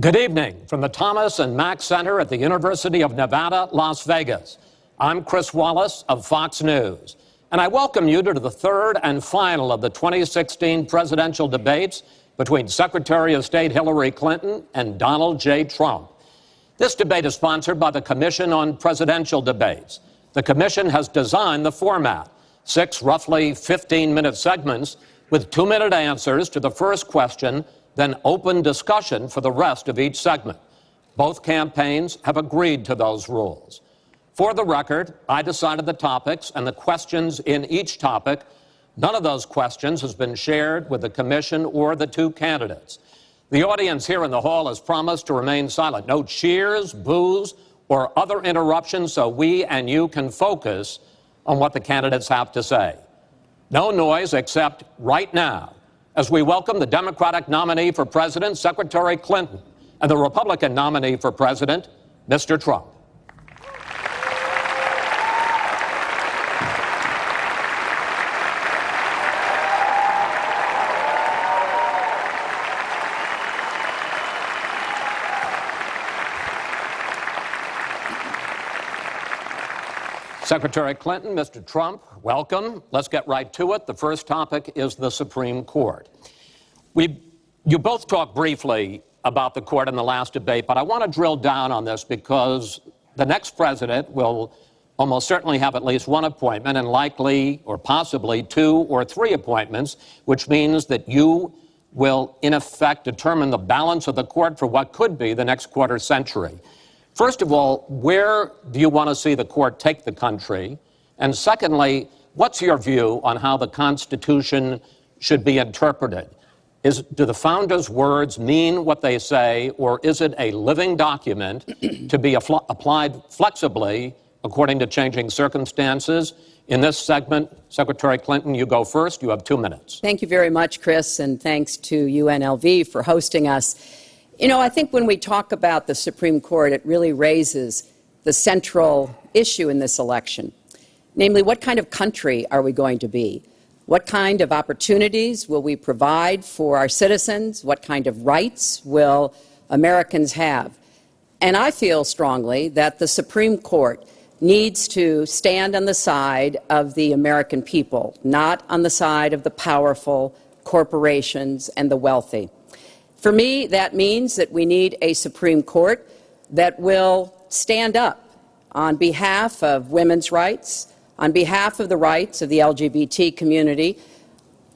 Good evening from the Thomas and Mack Center at the University of Nevada, Las Vegas. I'm Chris Wallace of Fox News, and I welcome you to the third and final of the 2016 presidential debates between Secretary of State Hillary Clinton and Donald J. Trump. This debate is sponsored by the Commission on Presidential Debates. The Commission has designed the format, 6 roughly 15-minute segments with 2-minute answers to the first question, then open discussion for the rest of each segment. Both campaigns have agreed to those rules. For the record, I decided the topics and the questions in each topic. None of those questions has been shared with the commission or the two candidates. The audience here in the hall has promised to remain silent. No cheers, boos, or other interruptions so we and you can focus on what the candidates have to say. No noise except right now, as we welcome the Democratic nominee for president, Secretary Clinton, and the Republican nominee for president, Mr. Trump. Secretary Clinton, Mr. Trump, welcome. Let's get right to it. The first topic is the Supreme Court. You both talked briefly about the court in the last debate, but I want to drill down on this because the next president will almost certainly have at least one appointment and likely or possibly 2 or 3 appointments, which means that you will, in effect, determine the balance of the court for what could be the next quarter century. First of all, where do you want to see the court take the country? And secondly, what's your view on how the Constitution should be interpreted? Do the founders' words mean what they say, or is it a living document to be applied flexibly according to changing circumstances? In this segment, Secretary Clinton, you go first. You have 2 minutes. Thank you very much, Chris, and thanks to UNLV for hosting us. You know, I think when we talk about the Supreme Court, it really raises the central issue in this election. Namely, what kind of country are we going to be? What kind of opportunities will we provide for our citizens? What kind of rights will Americans have? And I feel strongly that the Supreme Court needs to stand on the side of the American people, not on the side of the powerful, corporations, and the wealthy. For me, that means that we need a Supreme Court that will stand up on behalf of women's rights, on behalf of the rights of the LGBT community,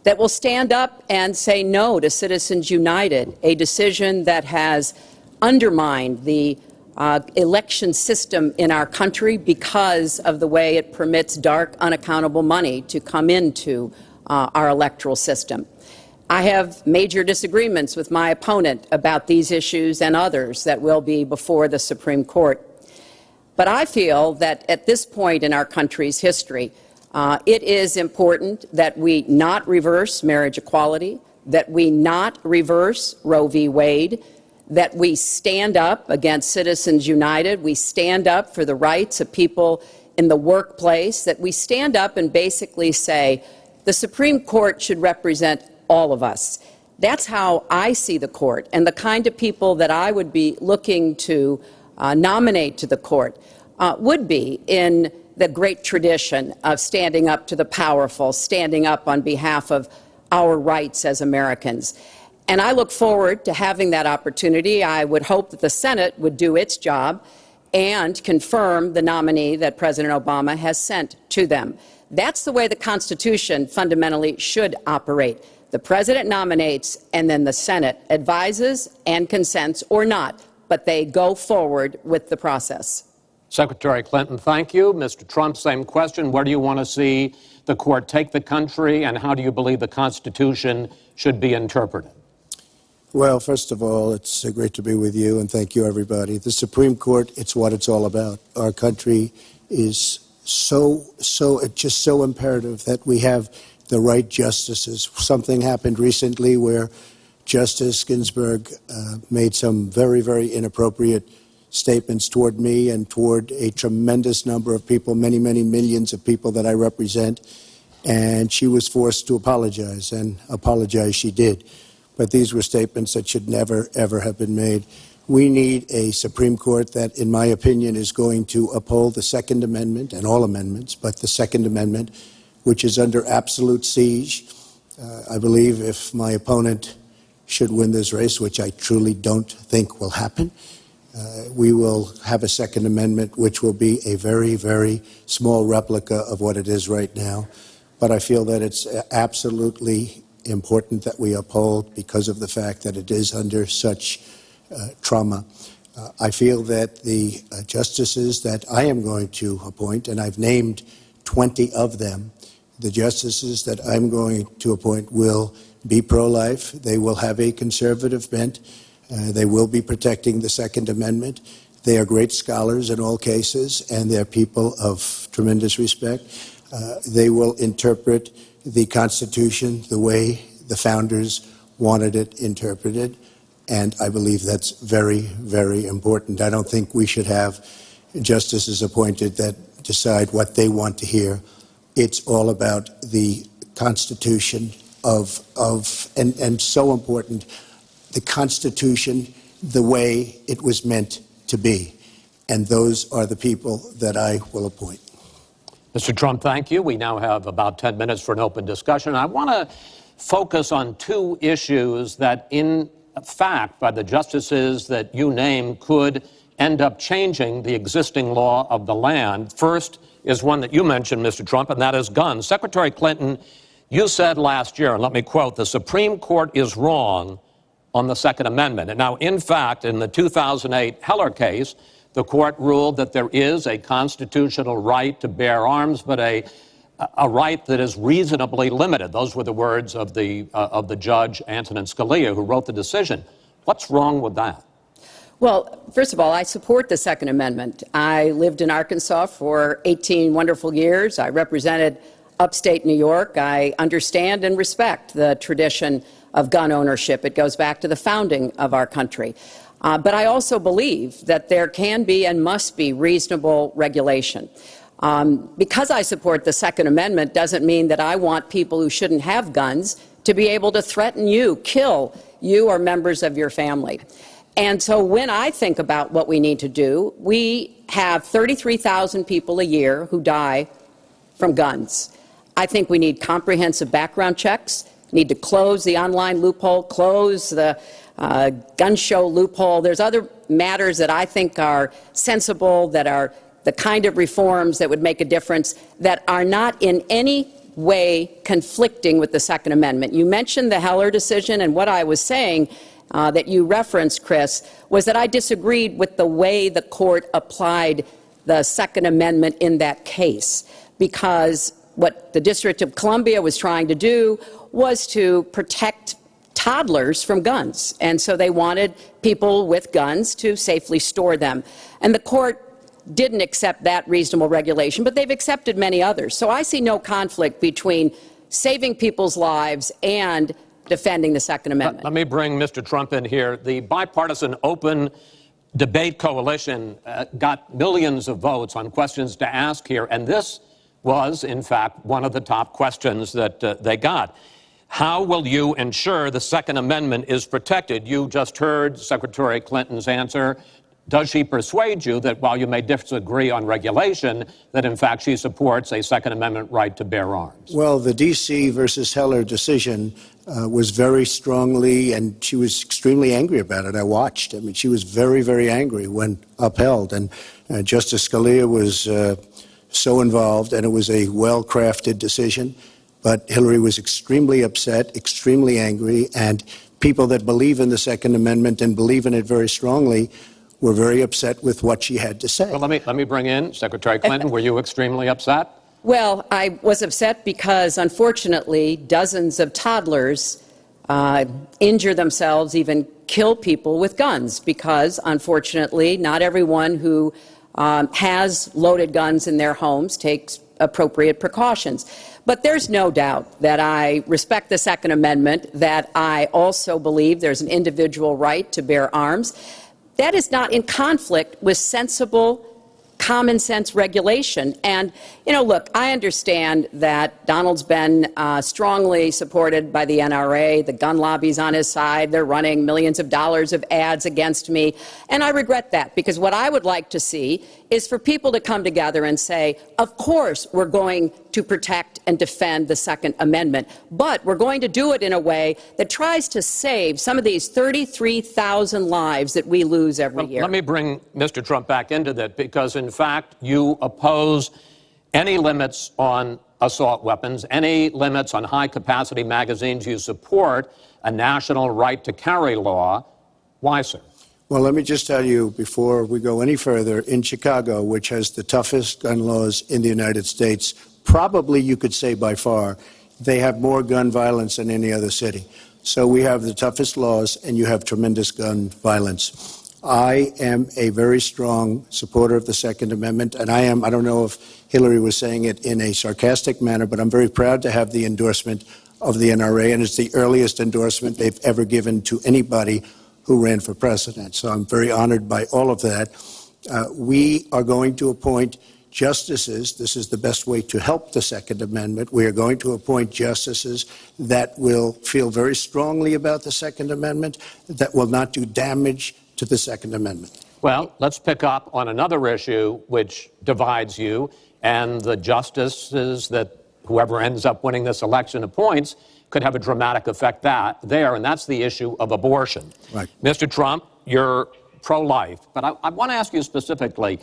that will stand up and say no to Citizens United, a decision that has undermined the election system in our country because of the way it permits dark, unaccountable money to come into our electoral system. I have major disagreements with my opponent about these issues and others that will be before the Supreme Court. But I feel that at this point in our country's history, it is important that we not reverse marriage equality, that we not reverse Roe v. Wade, that we stand up against Citizens United, we stand up for the rights of people in the workplace, that we stand up and basically say the Supreme Court should represent all of us. That's how I see the court, and the kind of people that I would be looking to nominate to the court would be in the great tradition of standing up to the powerful, standing up on behalf of our rights as Americans. And I look forward to having that opportunity. I would hope that the Senate would do its job and confirm the nominee that President Obama has sent to them. That's the way the Constitution fundamentally should operate. The President nominates, and then the Senate advises and consents or not, but they go forward with the process. Secretary Clinton, thank you. Mr. Trump, same question. Where do you want to see the court take the country, and how do you believe the Constitution should be interpreted? Well, first of all, it's great to be with you, and thank you, everybody. The Supreme Court, it's what it's all about. Our country is it's just so imperative that we have the right justices. Something happened recently where Justice Ginsburg made some very, very inappropriate statements toward me and toward a tremendous number of people, many, many millions of people that I represent, and she was forced to apologize, and apologize she did. but these were statements that should never, ever have been made. We need a Supreme Court that, in my opinion, is going to uphold the Second Amendment and all amendments, but the Second Amendment, which is under absolute siege. I believe if my opponent should win this race, which I truly don't think will happen, we will have a Second Amendment which will be a very, very small replica of what it is right now. But I feel that it's absolutely important that we uphold because of the fact that it is under such trauma. I feel that the justices that I am going to appoint, and I've named 20 of them, the justices that I'm going to appoint will be pro-life. They will have a conservative bent. They will be protecting the Second Amendment. They are great scholars in all cases, and they're people of tremendous respect. They will interpret the Constitution the way the founders wanted it interpreted. And I believe that's very, very important. I don't think we should have justices appointed that decide what they want to hear. It's all about the Constitution and so important, the Constitution the way it was meant to be. And those are the people that I will appoint. Mr. Trump, thank you. We now have about 10 minutes for an open discussion. I want to focus on two issues that, in fact, by the justices that you name, could end up changing the existing law of the land. First is one that you mentioned, Mr. Trump, and that is guns. Secretary Clinton, you said last year, and let me quote, "The Supreme Court is wrong on the Second Amendment." And now, in fact, in the 2008 Heller case, the court ruled that there is a constitutional right to bear arms, but a right that is reasonably limited. Those were the words of the judge, Antonin Scalia, who wrote the decision. What's wrong with that? Well, first of all, I support the Second Amendment. I lived in Arkansas for 18 wonderful years. I represented upstate New York. I understand and respect the tradition of gun ownership. It goes back to the founding of our country. But I also believe that there can be and must be reasonable regulation. Because I support the Second Amendment doesn't mean that I want people who shouldn't have guns to be able to threaten you, kill you or members of your family. And so when I think about what we need to do, we have 33,000 people a year who die from guns. I think we need comprehensive background checks, need to close the online loophole, close the gun show loophole. There's other matters that I think are sensible, that are the kind of reforms that would make a difference, that are not in any way conflicting with the Second Amendment. You mentioned the Heller decision, and what I was saying that you referenced, Chris, was that I disagreed with the way the court applied the Second Amendment in that case, because what the District of Columbia was trying to do was to protect toddlers from guns. And so they wanted people with guns to safely store them. And the court didn't accept that reasonable regulation, but they've accepted many others. So I see no conflict between saving people's lives and defending the Second Amendment. Let me bring Mr. Trump in here. The Bipartisan Open Debate Coalition got millions of votes on questions to ask here, and this was, in fact, one of the top questions that they got. How will you ensure the Second Amendment is protected? You just heard Secretary Clinton's answer. Does she persuade you that while you may disagree on regulation, that in fact she supports a Second Amendment right to bear arms? Well, the D.C. versus Heller decision was very strongly, and she was extremely angry about it. I watched. I mean, she was very, very angry when upheld. And Justice Scalia was so involved, and it was a well-crafted decision. But Hillary was extremely upset, extremely angry, and people that believe in the Second Amendment and believe in it very strongly were very upset with what she had to say. Well, let me bring in Secretary Clinton. Were you extremely upset? Well, I was upset because, unfortunately, dozens of toddlers injure themselves, even kill people with guns, because, unfortunately, not everyone who has loaded guns in their homes takes appropriate precautions. But there's no doubt that I respect the Second Amendment, that I also believe there's an individual right to bear arms. That is not in conflict with sensible common sense regulation. And, you know, look, I understand that Donald's been strongly supported by the NRA. The gun lobby's on his side. They're running millions of dollars of ads against me. And I regret that, because what I would like to see is for people to come together and say, of course, we're going to protect and defend the Second Amendment, but we're going to do it in a way that tries to save some of these 33,000 lives that we lose every year. Let me bring Mr. Trump back into that, because, in fact, you oppose any limits on assault weapons, any limits on high-capacity magazines. You support a national right-to-carry law. Why, sir? Well, let me just tell you, before we go any further, in Chicago, which has the toughest gun laws in the United States, probably you could say by far, they have more gun violence than any other city. So we have the toughest laws, and you have tremendous gun violence. I am a very strong supporter of the Second Amendment, and I don't know if Hillary was saying it in a sarcastic manner, but I'm very proud to have the endorsement of the NRA, and it's the earliest endorsement they've ever given to anybody who ran for president. So I'm very honored by all of that. We are going to appoint justices. This is the best way to help the Second Amendment. We are going to appoint justices that will feel very strongly about the Second Amendment, that will not do damage to the Second Amendment. Well, let's pick up on another issue which divides you and the justices that whoever ends up winning this election appoints could have a dramatic effect there, and that's the issue of abortion. Right. Mr. Trump, you're pro-life, but I want to ask you specifically,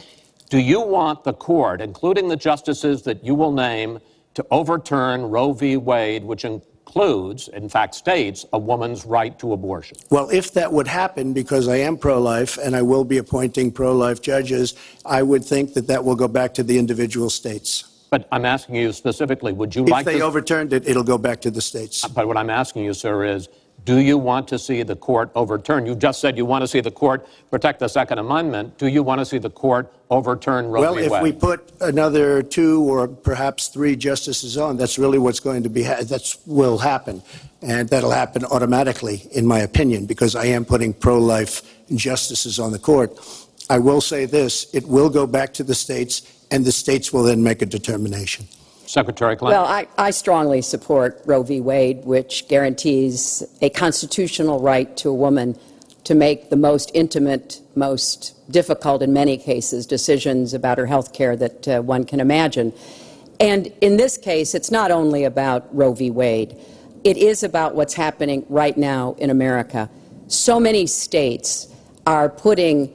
do you want the court, including the justices that you will name, to overturn Roe v. Wade, which includes, in fact, states a woman's right to abortion? Well, if that would happen, because I am pro-life and I will be appointing pro-life judges, I would think that that will go back to the individual states. But I'm asking you specifically, would you If they overturned it, it'll go back to the states. But what I'm asking you, sir, is do you want to see the court overturn? You just said you want to see the court protect the Second Amendment. Do you want to see the court overturn Roe v. Wade? Well, if we put another 2 or perhaps 3 justices on, that's really what's going to be, that will happen. And that'll happen automatically, in my opinion, because I am putting pro-life justices on the court. I will say this, it will go back to the states, and the states will then make a determination. Secretary Clinton. Well, I strongly support Roe v. Wade, which guarantees a constitutional right to a woman to make the most intimate, most difficult in many cases, decisions about her health care that one can imagine. And in this case, it's not only about Roe v. Wade. It is about what's happening right now in America. So many states are putting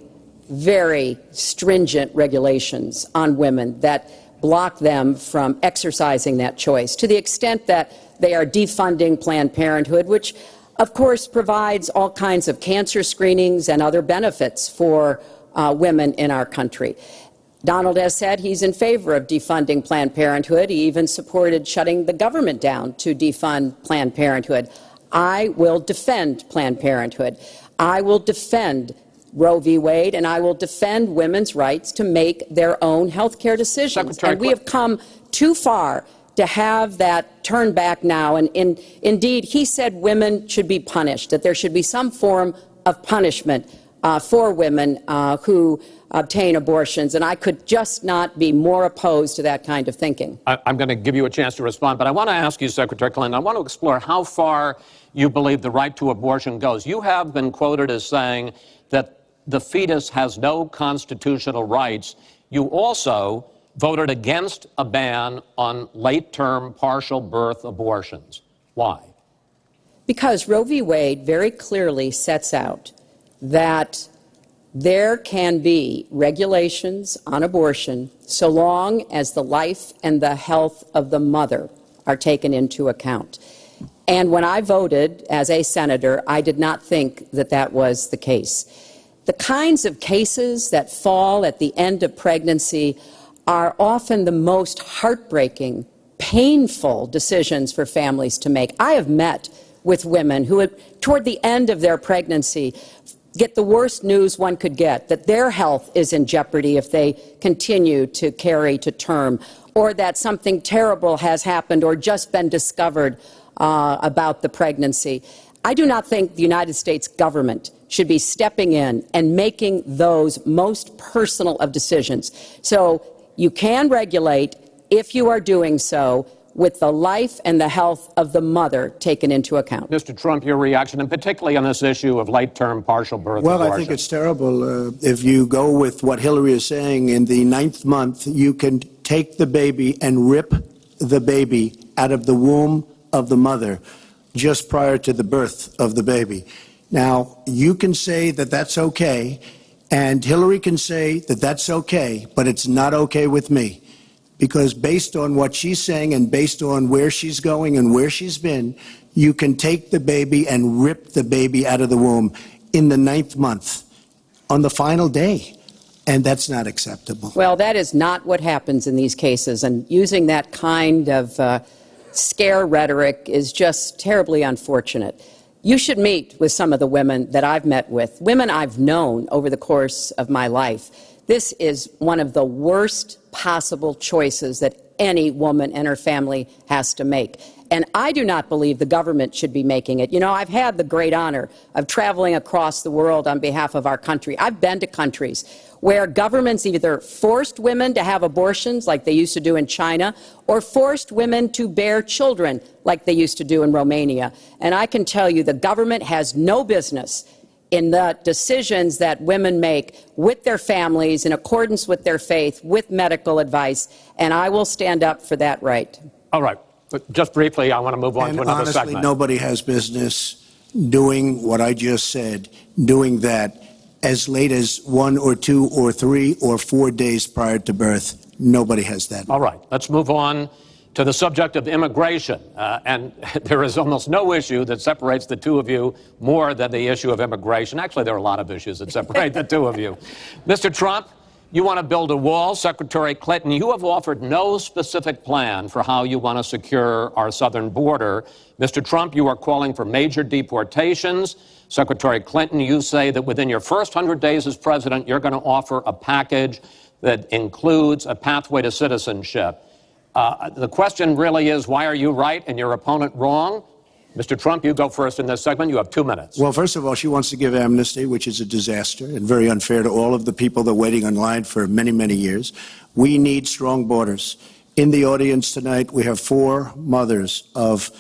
very stringent regulations on women that block them from exercising that choice, to the extent that they are defunding Planned Parenthood, which, of course, provides all kinds of cancer screenings and other benefits for women in our country. Donald has said he's in favor of defunding Planned Parenthood. He even supported shutting the government down to defund Planned Parenthood. I will defend Planned Parenthood. I will defend Roe v. Wade, and I will defend women's rights to make their own health care decisions. And we have come too far to have that turned back now. And indeed, he said women should be punished, that there should be some form of punishment for women who obtain abortions. And I could just not be more opposed to that kind of thinking. I'm going to give you a chance to respond, but I want to ask you, Secretary Clinton, I want to explore how far you believe the right to abortion goes. You have been quoted as saying that the fetus has no constitutional rights. You also voted against a ban on late-term partial birth abortions. Why? Because Roe v. Wade very clearly sets out that there can be regulations on abortion so long as the life and the health of the mother are taken into account. And when I voted as a senator, I did not think that that was the case. The kinds of cases that fall at the end of pregnancy are often the most heartbreaking, painful decisions for families to make. I have met with women who, toward the end of their pregnancy, get the worst news one could get, that their health is in jeopardy if they continue to carry to term, or that something terrible has happened or just been discovered about the pregnancy. I do not think the United States government should be stepping in and making those most personal of decisions. So you can regulate if you are doing so with the life and the health of the mother taken into account. Mr. Trump, your reaction, and particularly on this issue of late-term partial birth Well, abortion. I think it's terrible. If you go with what Hillary is saying, in the 9th month, you can take the baby and rip the baby out of the womb of the mother just prior to the birth of the baby. Now, you can say that that's okay, and Hillary can say that that's okay, but it's not okay with me. Because based on what she's saying and based on where she's going and where she's been, you can take the baby and rip the baby out of the womb in the 9th month on the final day. And that's not acceptable. Well, that is not what happens in these cases. And using that kind of scare rhetoric is just terribly unfortunate. You should meet with some of the women that I've met with, women I've known over the course of my life. This is one of the worst possible choices that any woman and her family has to make. And I do not believe the government should be making it. You know, I've had the great honor of traveling across the world on behalf of our country. I've been to countries where governments either forced women to have abortions like they used to do in China or forced women to bear children like they used to do in Romania. And I can tell you the government has no business in the decisions that women make with their families in accordance with their faith, with medical advice, and I will stand up for that right. All right. But just briefly, I want to move on to another honestly, segment. Nobody has business doing what I just said, doing that as late as 1 or 2 or 3 or 4 days prior to birth. Nobody has that. All right. Let's move on to the subject of immigration. And there is almost no issue that separates the two of you more than the issue of immigration. Actually, there are a lot of issues that separate the two of you. Mr. Trump, you want to build a wall. Secretary Clinton, you have offered no specific plan for how you want to secure our southern border. Mr. Trump, you are calling for major deportations. Secretary Clinton, you say that within your first 100 days as president, you're going to offer a package that includes a pathway to citizenship. The question really is, why are you right and your opponent wrong? Mr. Trump, you go first in this segment. You have 2 minutes. Well, first of all, she wants to give amnesty, which is a disaster and very unfair to all of the people that are waiting in line for many, many years. We need strong borders. In the audience tonight, we have 4 mothers of,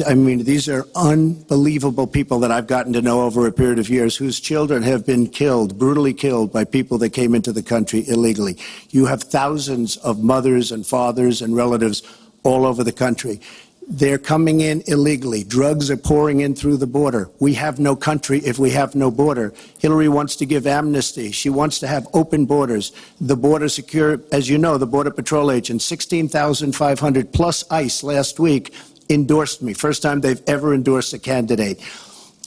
I mean, these are unbelievable people that I've gotten to know over a period of years whose children have been killed, brutally killed by people that came into the country illegally. You have thousands of mothers and fathers and relatives all over the country. They're coming in illegally. Drugs are pouring in through the border. We have no country if we have no border. Hillary wants to give amnesty. She wants to have open borders. The border secure, as you know, the Border Patrol agents, 16,500 plus ICE last week endorsed me. First time they've ever endorsed a candidate.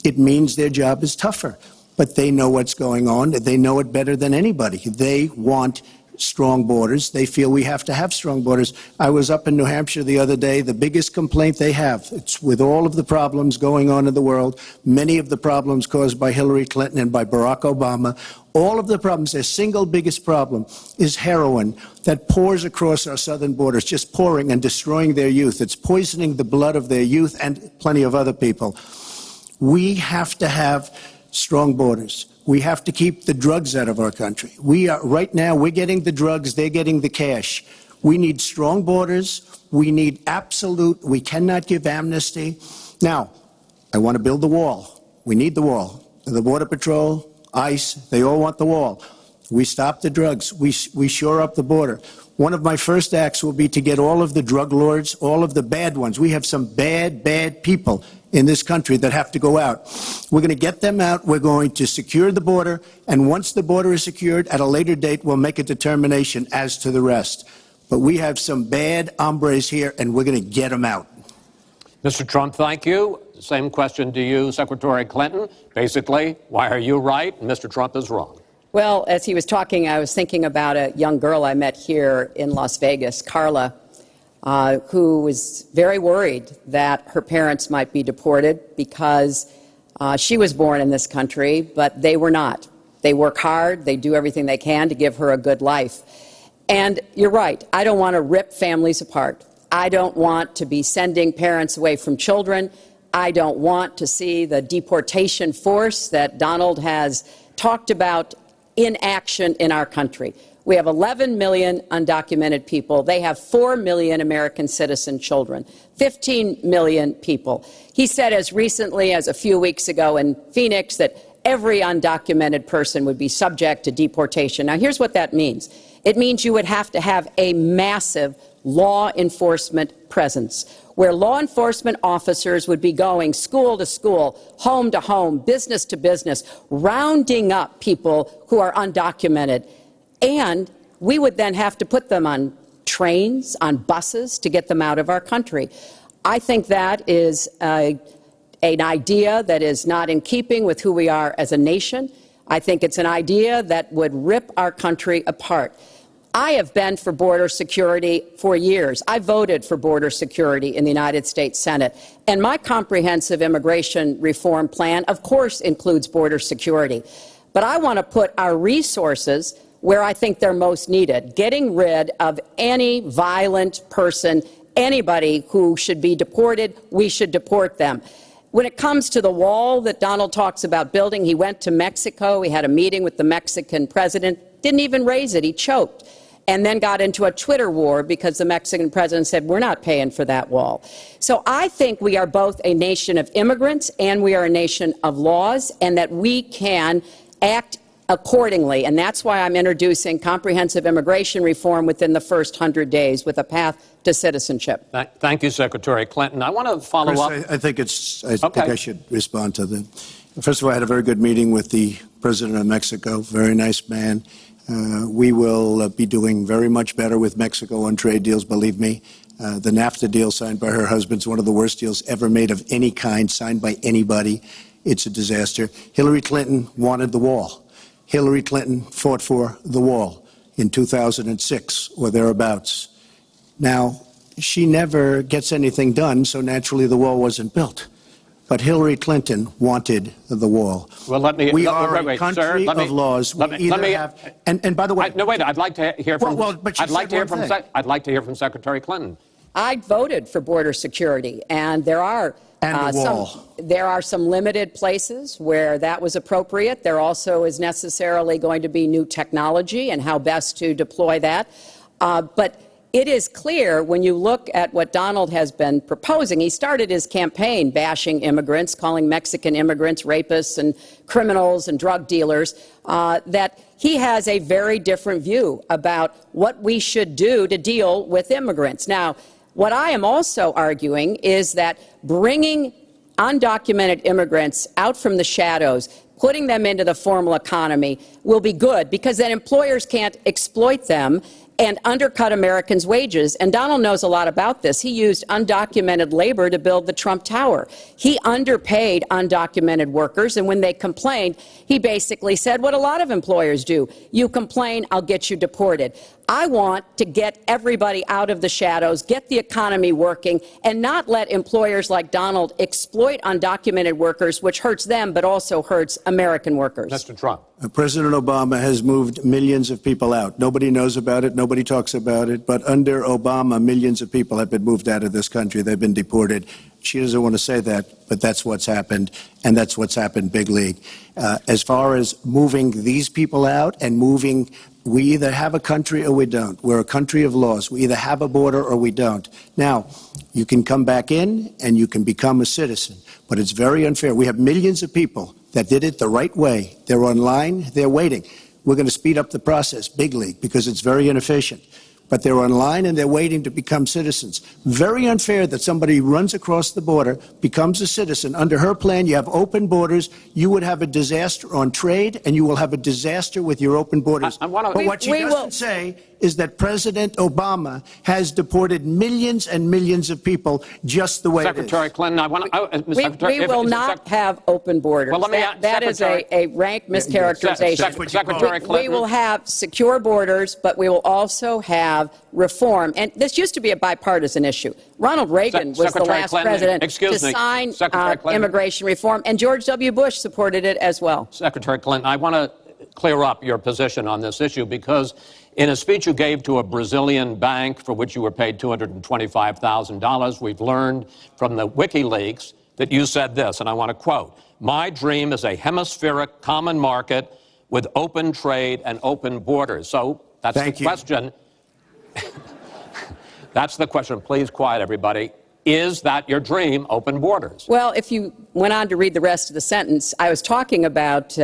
It means their job is tougher, but they know what's going on. They know it better than anybody. They want strong borders. They feel we have to have strong borders. I was up in New Hampshire the other day. The biggest complaint they have, it's with all of the problems going on in the world, many of the problems caused by Hillary Clinton and by Barack Obama, all of the problems, their single biggest problem is heroin that pours across our southern borders, just pouring and destroying their youth. It's poisoning the blood of their youth and plenty of other people. We have to have strong borders. We have to keep the drugs out of our country. Right now, we're getting the drugs, they're getting the cash. We need strong borders. We need we cannot give amnesty. Now, I want to build the wall. We need the wall. The Border Patrol, ICE, they all want the wall. We stop the drugs. We shore up the border. One of my first acts will be to get all of the drug lords, all of the bad ones. We have some bad, bad people in this country that have to go out. We're going to get them out. We're going to secure the border. And once the border is secured, at a later date, we'll make a determination as to the rest. But we have some bad hombres here, and we're going to get them out. Mr. Trump, thank you. Same question to you, Secretary Clinton. Basically, why are you right and Mr. Trump is wrong? Well, as he was talking, I was thinking about a young girl I met here in Las Vegas, Carla, who was very worried that her parents might be deported because she was born in this country, but they were not. They work hard. They do everything they can to give her a good life. And you're right. I don't want to rip families apart. I don't want to be sending parents away from children. I don't want to see the deportation force that Donald has talked about in action in our country. We have 11 million undocumented people. They have 4 million American citizen children, 15 million people. He said as recently as a few weeks ago in Phoenix that every undocumented person would be subject to deportation. Now, here's what that means. It means you would have to have a massive law enforcement presence, where law enforcement officers would be going school to school, home to home, business to business, rounding up people who are undocumented. And we would then have to put them on trains, on buses to get them out of our country. I think that is an idea that is not in keeping with who we are as a nation. I think it's an idea that would rip our country apart. I have been for border security for years. I voted for border security in the United States Senate. And my comprehensive immigration reform plan, of course, includes border security. But I want to put our resources where I think they're most needed, getting rid of any violent person, anybody who should be deported, we should deport them. When it comes to the wall that Donald talks about building, he went to Mexico, he had a meeting with the Mexican president, didn't even raise it, he choked, and then got into a Twitter war because the Mexican president said, we're not paying for that wall. So I think we are both a nation of immigrants and we are a nation of laws, and that we can act accordingly. And that's why I'm introducing comprehensive immigration reform within the first 100 days with a path to citizenship. Thank you, Secretary Clinton. I want to follow up. I think I should respond to that. First of all, I had a very good meeting with the president of Mexico, very nice man. We will be doing very much better with Mexico on trade deals, believe me. The NAFTA deal signed by her husband is one of the worst deals ever made of any kind, signed by anybody. It's a disaster. Hillary Clinton wanted the wall. Hillary Clinton fought for the wall in 2006 or thereabouts. Now, she never gets anything done, so naturally the wall wasn't built. But Hillary Clinton wanted the wall. Well, we are a country of laws. And by the way, no, wait. I'd like to hear from. I'd like to hear from Secretary Clinton. I voted for border security, and there are some limited places where that was appropriate. There also is necessarily going to be new technology and how best to deploy that. But it is clear when you look at what Donald has been proposing. He started his campaign bashing immigrants, calling Mexican immigrants rapists and criminals and drug dealers, that he has a very different view about what we should do to deal with immigrants. Now, what I am also arguing is that bringing undocumented immigrants out from the shadows, putting them into the formal economy will be good, because then employers can't exploit them and undercut Americans' wages. And Donald knows a lot about this. He used undocumented labor to build the Trump Tower. He underpaid undocumented workers, and when they complained, he basically said what a lot of employers do. You complain, I'll get you deported. I want to get everybody out of the shadows, get the economy working, and not let employers like Donald exploit undocumented workers, which hurts them but also hurts American workers. Mr. Trump. President Obama has moved millions of people out. Nobody knows about it. Nobody talks about it. But under Obama, millions of people have been moved out of this country. They've been deported. She doesn't want to say that, but that's what's happened, and that's what's happened big league. As far as moving these people out and moving, we either have a country or we don't. We're a country of laws. We either have a border or we don't. Now, you can come back in and you can become a citizen, but it's very unfair. We have millions of people that did it the right way. They're online, they're waiting. We're going to speed up the process, big league, because it's very inefficient. But they're online and they're waiting to become citizens. Very unfair that somebody runs across the border, becomes a citizen. Under her plan, you have open borders. You would have a disaster on trade, and you will have a disaster with your open borders. But what she doesn't say is that President Obama has deported millions and millions of people just the way Secretary Clinton, we will not have open borders. Well, that is a rank mischaracterization. Secretary Clinton. We will have secure borders, but we will also have reform. And this used to be a bipartisan issue. Ronald Reagan was the last president to sign immigration reform, and George W. Bush supported it as well. Secretary Clinton, I want to clear up your position on this issue, because in a speech you gave to a Brazilian bank for which you were paid $225,000, we've learned from the WikiLeaks that you said this, and I want to quote, "My dream is a hemispheric common market with open trade and open borders." So that's the question. That's the question. Please quiet, everybody. Is that your dream, open borders? Well, if you went on to read the rest of the sentence, I was talking about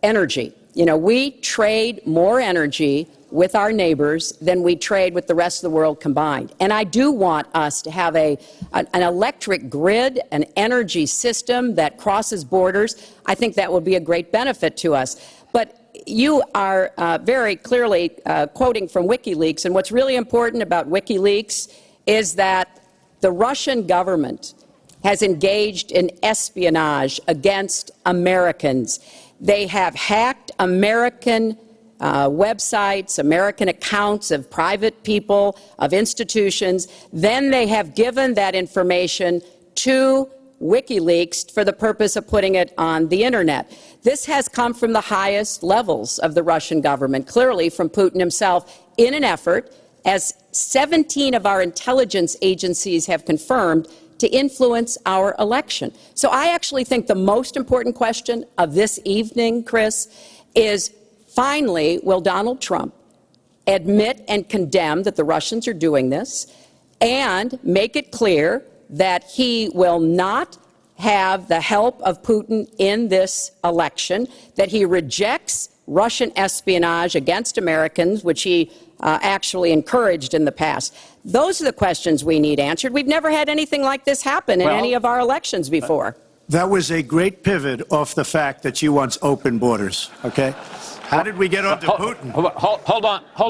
energy. You know, we trade more energy with our neighbors than we trade with the rest of the world combined. And I do want us to have an electric grid, an energy system that crosses borders. I think that will be a great benefit to us. But you are very clearly quoting from WikiLeaks, and what's really important about WikiLeaks is that the Russian government has engaged in espionage against Americans. They have hacked American websites, American accounts of private people, of institutions. Then they have given that information to WikiLeaks for the purpose of putting it on the internet. This has come from the highest levels of the Russian government, clearly from Putin himself, in an effort, as 17 of our intelligence agencies have confirmed, to influence our election. So I actually think the most important question of this evening, Chris, is finally, will Donald Trump admit and condemn that the Russians are doing this and make it clear that he will not have the help of Putin in this election, that he rejects Russian espionage against Americans, which he actually encouraged in the past. Those are the questions we need answered. We've never had anything like this happen in any of our elections before. That was a great pivot off the fact that she wants open borders, okay? How did we get on to Putin? Hold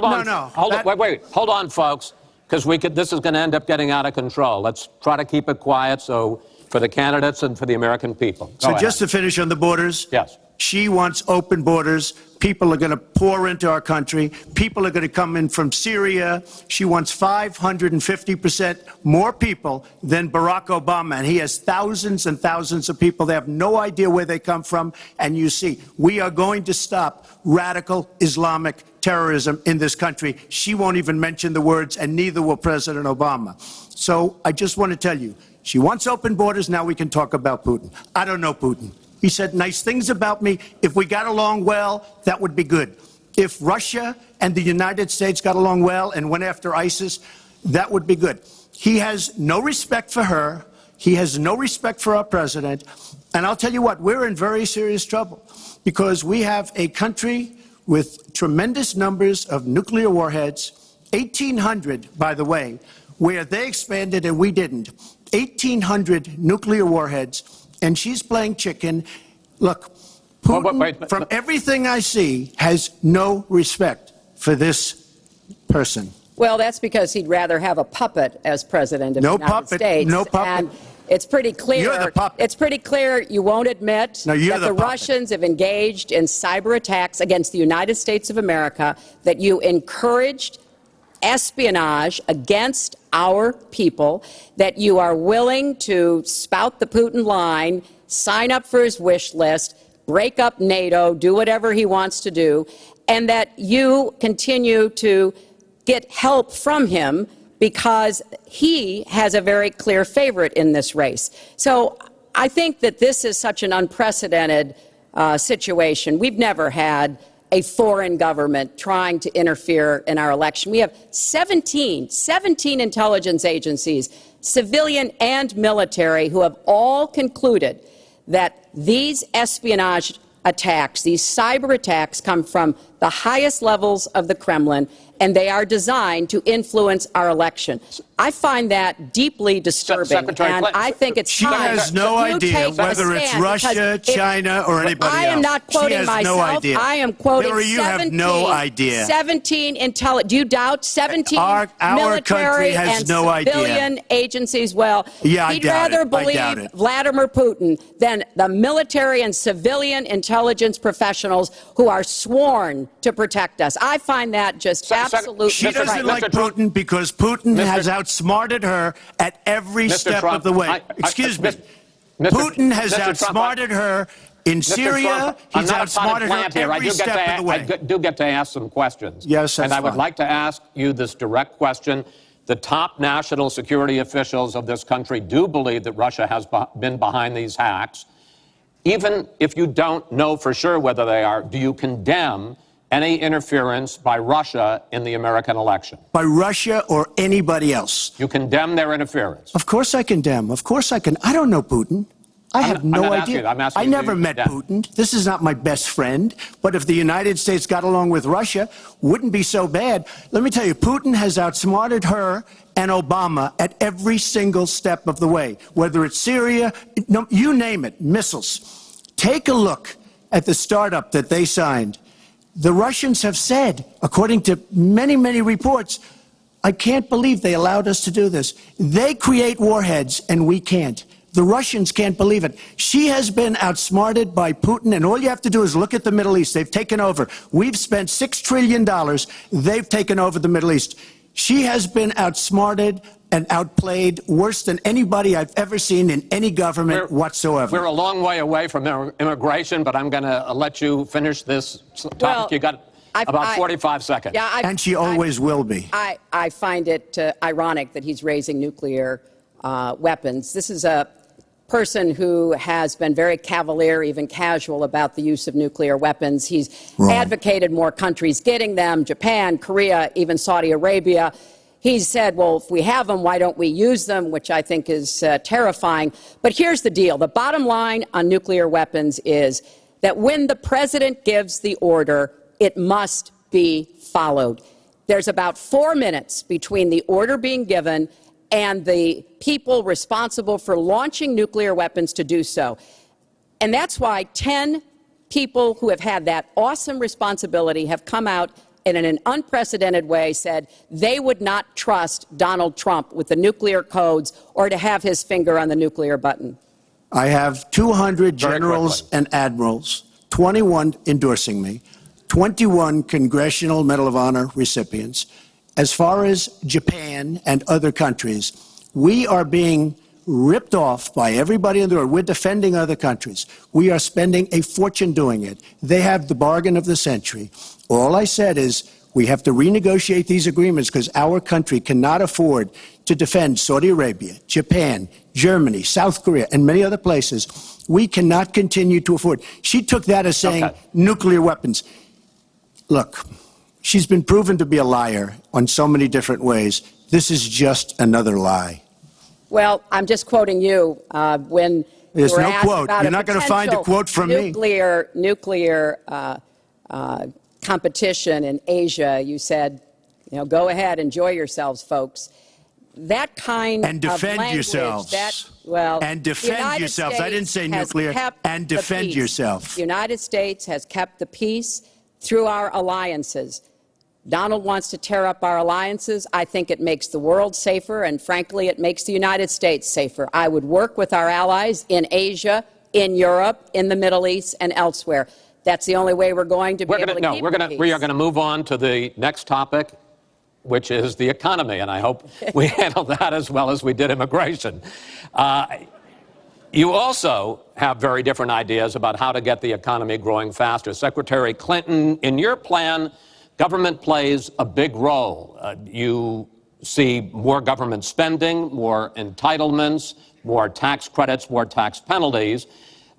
on. No. Wait. Hold on, folks, because this is going to end up getting out of control. Let's try to keep it quiet for the candidates and for the American people. So just to finish on the borders. Yes. She wants open borders. People are going to pour into our country. People are going to come in from Syria. She wants 550% more people than Barack Obama. And he has thousands and thousands of people. They have no idea where they come from. And you see, we are going to stop radical Islamic terrorism in this country. She won't even mention the words, and neither will President Obama. So I just want to tell you, she wants open borders. Now we can talk about Putin. I don't know Putin. He said nice things about me. If we got along well, that would be good. If Russia and the United States got along well and went after ISIS, that would be good. He has no respect for her. He has no respect for our president. And I'll tell you what, we're in very serious trouble because we have a country with tremendous numbers of nuclear warheads, 1,800, by the way, where they expanded and we didn't. 1,800 nuclear warheads. And she's playing chicken. Look, Putin, from everything I see, has no respect for this person. Well, that's because he'd rather have a puppet as president of the United States. No puppet. And it's pretty clear. You're the puppet. It's pretty clear you won't admit that the Russians have engaged in cyber attacks against the United States of America, that you encouraged espionage against our people, that you are willing to spout the Putin line, sign up for his wish list, break up NATO, do whatever he wants to do, and that you continue to get help from him because he has a very clear favorite in this race. So I think that this is such an unprecedented situation. We've never had a foreign government trying to interfere in our election. We have 17 intelligence agencies, civilian and military, who have all concluded that these espionage attacks, these cyber attacks, come from the highest levels of the Kremlin, and they are designed to influence our election. I find that deeply disturbing, and I think it's time. She has no idea whether it's Russia, China, or anybody else. I am not quoting myself. No idea. I am quoting Hillary, you have no idea. 17 do you doubt 17 our military has and no civilian idea. agencies? Well, yeah, he'd rather believe Vladimir Putin than the military and civilian intelligence professionals who are sworn to protect us. I find that just absolutely. She doesn't like Putin because Putin has outsmarted her at every step of the way. Excuse me. Putin has outsmarted her in Syria. He's outsmarted her every step of the way. I do get to ask some questions. Yes, that's And I would like to ask you this direct question. The top national security officials of this country do believe that Russia has been behind these hacks. Even if you don't know for sure whether they are, do you condemn any interference by Russia in the American election? By Russia or anybody else. You condemn their interference? Of course I condemn. Of course I can. I don't know Putin. I have no idea. I never met Putin. This is not my best friend. But if the United States got along with Russia, wouldn't be so bad. Let me tell you, Putin has outsmarted her and Obama at every single step of the way. Whether it's Syria, no, you name it, missiles. Take a look at the startup that they signed. The Russians have said, according to many, many reports, I can't believe they allowed us to do this. They create warheads and we can't. The Russians can't believe it. She has been outsmarted by Putin, and all you have to do is look at the Middle East. They've taken over. We've spent $6 trillion. They've taken over the Middle East. She has been outsmarted and outplayed worse than anybody I've ever seen in any government whatsoever. We're a long way away from immigration, but I'm going to let you finish this topic. Well, you got about 45 seconds. Yeah, and she always will be. I find it ironic that he's raising nuclear weapons. This is a person who has been very cavalier, even casual, about the use of nuclear weapons. He's advocated more countries getting them, Japan, Korea, even Saudi Arabia. He's said, well, if we have them, why don't we use them, which I think is terrifying. But here's the deal. The bottom line on nuclear weapons is that when the president gives the order, it must be followed. There's about 4 minutes between the order being given and the people responsible for launching nuclear weapons to do so. And that's why 10 people who have had that awesome responsibility have come out and in an unprecedented way said they would not trust Donald Trump with the nuclear codes or to have his finger on the nuclear button. I have 200 generals and admirals, 21 endorsing me, 21 Congressional Medal of Honor recipients. As far as Japan and other countries, we are being ripped off by everybody in the world. We're defending other countries. We are spending a fortune doing it. They have the bargain of the century. All I said is we have to renegotiate these agreements because our country cannot afford to defend Saudi Arabia, Japan, Germany, South Korea, and many other places. We cannot continue to afford. She took that as saying nuclear weapons. Look. She's been proven to be a liar on so many different ways. This is just another lie. Well, I'm just quoting you when there's you were no asked quote. about You're not going to find a quote from me. Nuclear competition in Asia. You said, go ahead, enjoy yourselves, folks. That kind and defend of language, yourselves. And defend yourselves. States I didn't say nuclear. And defend yourself. The United States has kept the peace through our alliances. Donald wants to tear up our alliances. I think it makes the world safer, and frankly, it makes the United States safer. I would work with our allies in Asia, in Europe, in the Middle East, and elsewhere. That's the only way we're going to be able to keep the peace. We are going to move on to the next topic, which is the economy, and I hope we handle that as well as we did immigration. You also have very different ideas about how to get the economy growing faster. Secretary Clinton, in your plan, government plays a big role. You see more government spending, more entitlements, more tax credits, more tax penalties.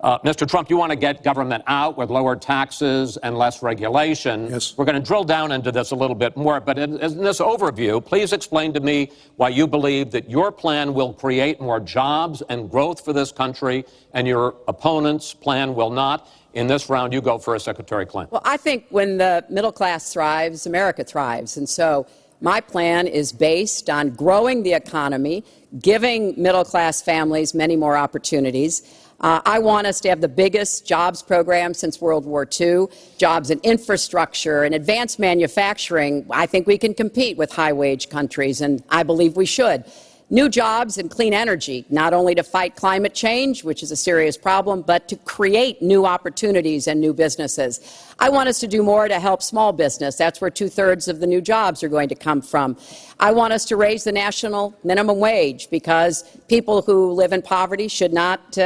Mr. Trump, you want to get government out with lower taxes and less regulation. Yes. We're going to drill down into this a little bit more, but in this overview, please explain to me why you believe that your plan will create more jobs and growth for this country and your opponent's plan will not. In this round, you go first, Secretary Clinton. Well, I think when the middle class thrives, America thrives. And so my plan is based on growing the economy, giving middle class families many more opportunities. I want us to have the biggest jobs program since World War II, jobs in infrastructure and advanced manufacturing. I think we can compete with high-wage countries, and I believe we should. New jobs in clean energy, not only to fight climate change, which is a serious problem, but to create new opportunities and new businesses. I want us to do more to help small business. That's where 2/3 of the new jobs are going to come from. I want us to raise the national minimum wage because people who live in poverty should not,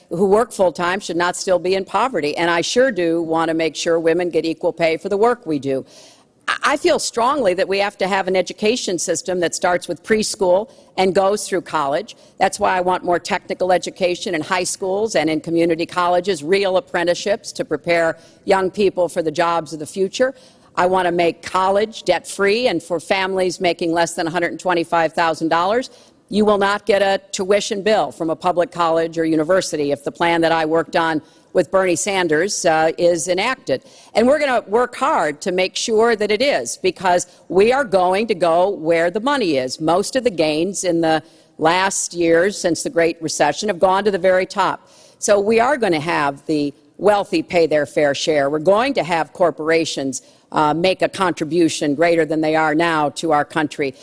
who work full-time should not still be in poverty. And I sure do want to make sure women get equal pay for the work we do. I feel strongly that we have to have an education system that starts with preschool and goes through college. That's why I want more technical education in high schools and in community colleges, real apprenticeships to prepare young people for the jobs of the future. I want to make college debt-free, and for families making less than $125,000, you will not get a tuition bill from a public college or university if the plan that I worked on with Bernie Sanders is enacted. And we're going to work hard to make sure that it is, because we are going to go where the money is. Most of the gains in the last years since the Great Recession have gone to the very top. So we are going to have the wealthy pay their fair share. We're going to have corporations make a contribution greater than they are now to our country.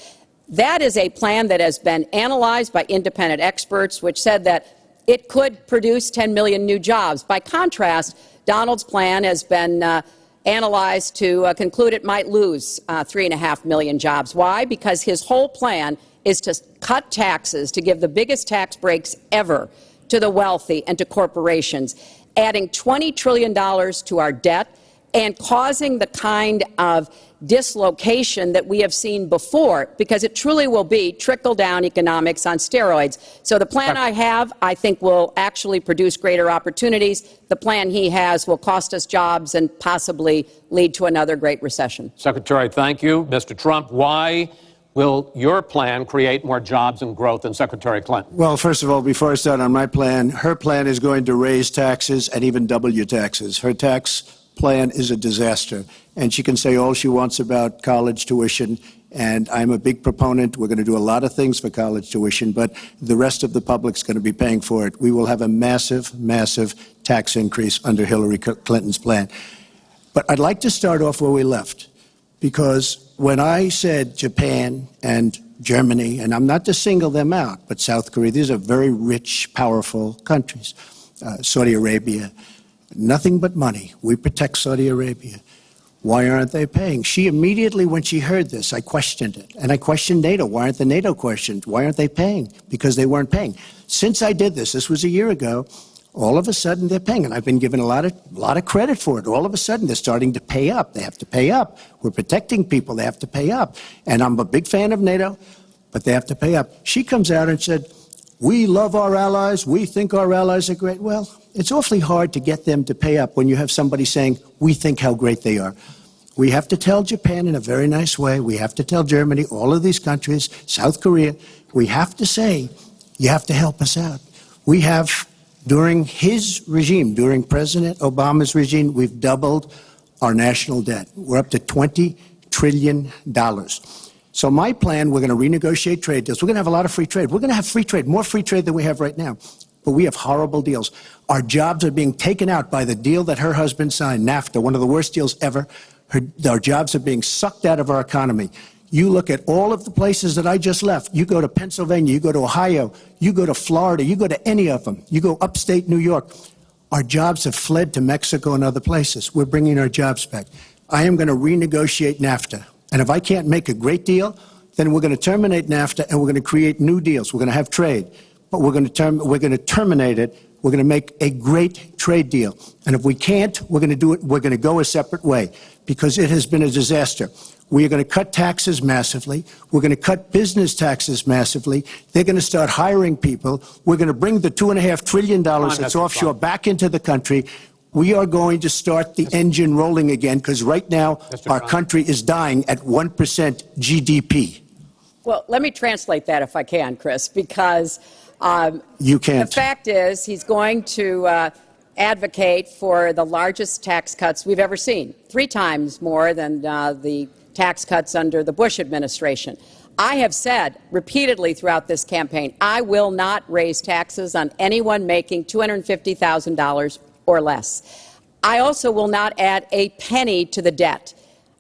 That is a plan that has been analyzed by independent experts, which said that it could produce 10 million new jobs. By contrast, Donald's plan has been analyzed to conclude it might lose 3.5 million jobs. Why? Because his whole plan is to cut taxes, to give the biggest tax breaks ever to the wealthy and to corporations, adding $20 trillion to our debt and causing the kind of dislocation that we have seen before, because it truly will be trickle-down economics on steroids. So the plan I have, I think, will actually produce greater opportunities. The plan he has will cost us jobs and possibly lead to another Great Recession. Secretary, thank you. Mr. Trump, why will your plan create more jobs and growth than Secretary Clinton? Well, first of all, before I start on my plan, her plan is going to raise taxes and even double your taxes. Her tax plan is a disaster, and she can say all she wants about college tuition, and I'm a big proponent. We're going to do a lot of things for college tuition, but the rest of the public's going to be paying for it. We will have a massive, massive tax increase under Hillary Clinton's plan. But I'd like to start off where we left, because when I said Japan and Germany, and I'm not to single them out, but South Korea, these are very rich, powerful countries. Saudi Arabia, nothing but money. We protect Saudi Arabia. Why aren't they paying? She immediately, when she heard this, I questioned it. And I questioned NATO. Why aren't the NATO questioned? Why aren't they paying? Because they weren't paying. Since I did this was a year ago, all of a sudden they're paying. And I've been given a lot of credit for it. All of a sudden they're starting to pay up. They have to pay up. We're protecting people. They have to pay up. And I'm a big fan of NATO, but they have to pay up. She comes out and said, we love our allies. We think our allies are great. Well, it's awfully hard to get them to pay up when you have somebody saying, we think how great they are. We have to tell Japan in a very nice way. We have to tell Germany, all of these countries, South Korea, we have to say, you have to help us out. We have, during his regime, during President Obama's regime, we've doubled our national debt. We're up to $20 trillion. So my plan, we're going to renegotiate trade deals. We're going to have a lot of free trade. We're going to have free trade, more free trade than we have right now. But we have horrible deals. Our jobs are being taken out by the deal that her husband signed, NAFTA, one of the worst deals ever. Our jobs are being sucked out of our economy. You look at all of the places that I just left. You go to Pennsylvania, you go to Ohio, you go to Florida, you go to any of them. You go upstate New York. Our jobs have fled to Mexico and other places. We're bringing our jobs back. I am going to renegotiate NAFTA. And if I can't make a great deal, then we're going to terminate NAFTA and we're going to create new deals. We're going to have trade, but we're going to terminate it. We're going to make a great trade deal. And if we can't, we're going to do it. We're going to go a separate way, because it has been a disaster. We are going to cut taxes massively. We're going to cut business taxes massively. They're going to start hiring people. We're going to bring the $2.5 trillion that's offshore back into the country. We are going to start the engine rolling again, because right now our country is dying at 1% GDP. Well, let me translate that if I can, Chris, because you can't. The fact is he's going to advocate for the largest tax cuts we've ever seen, 3 times more than the tax cuts under the Bush administration. I have said repeatedly throughout this campaign, I will not raise taxes on anyone making $250,000 or less. I also will not add a penny to the debt.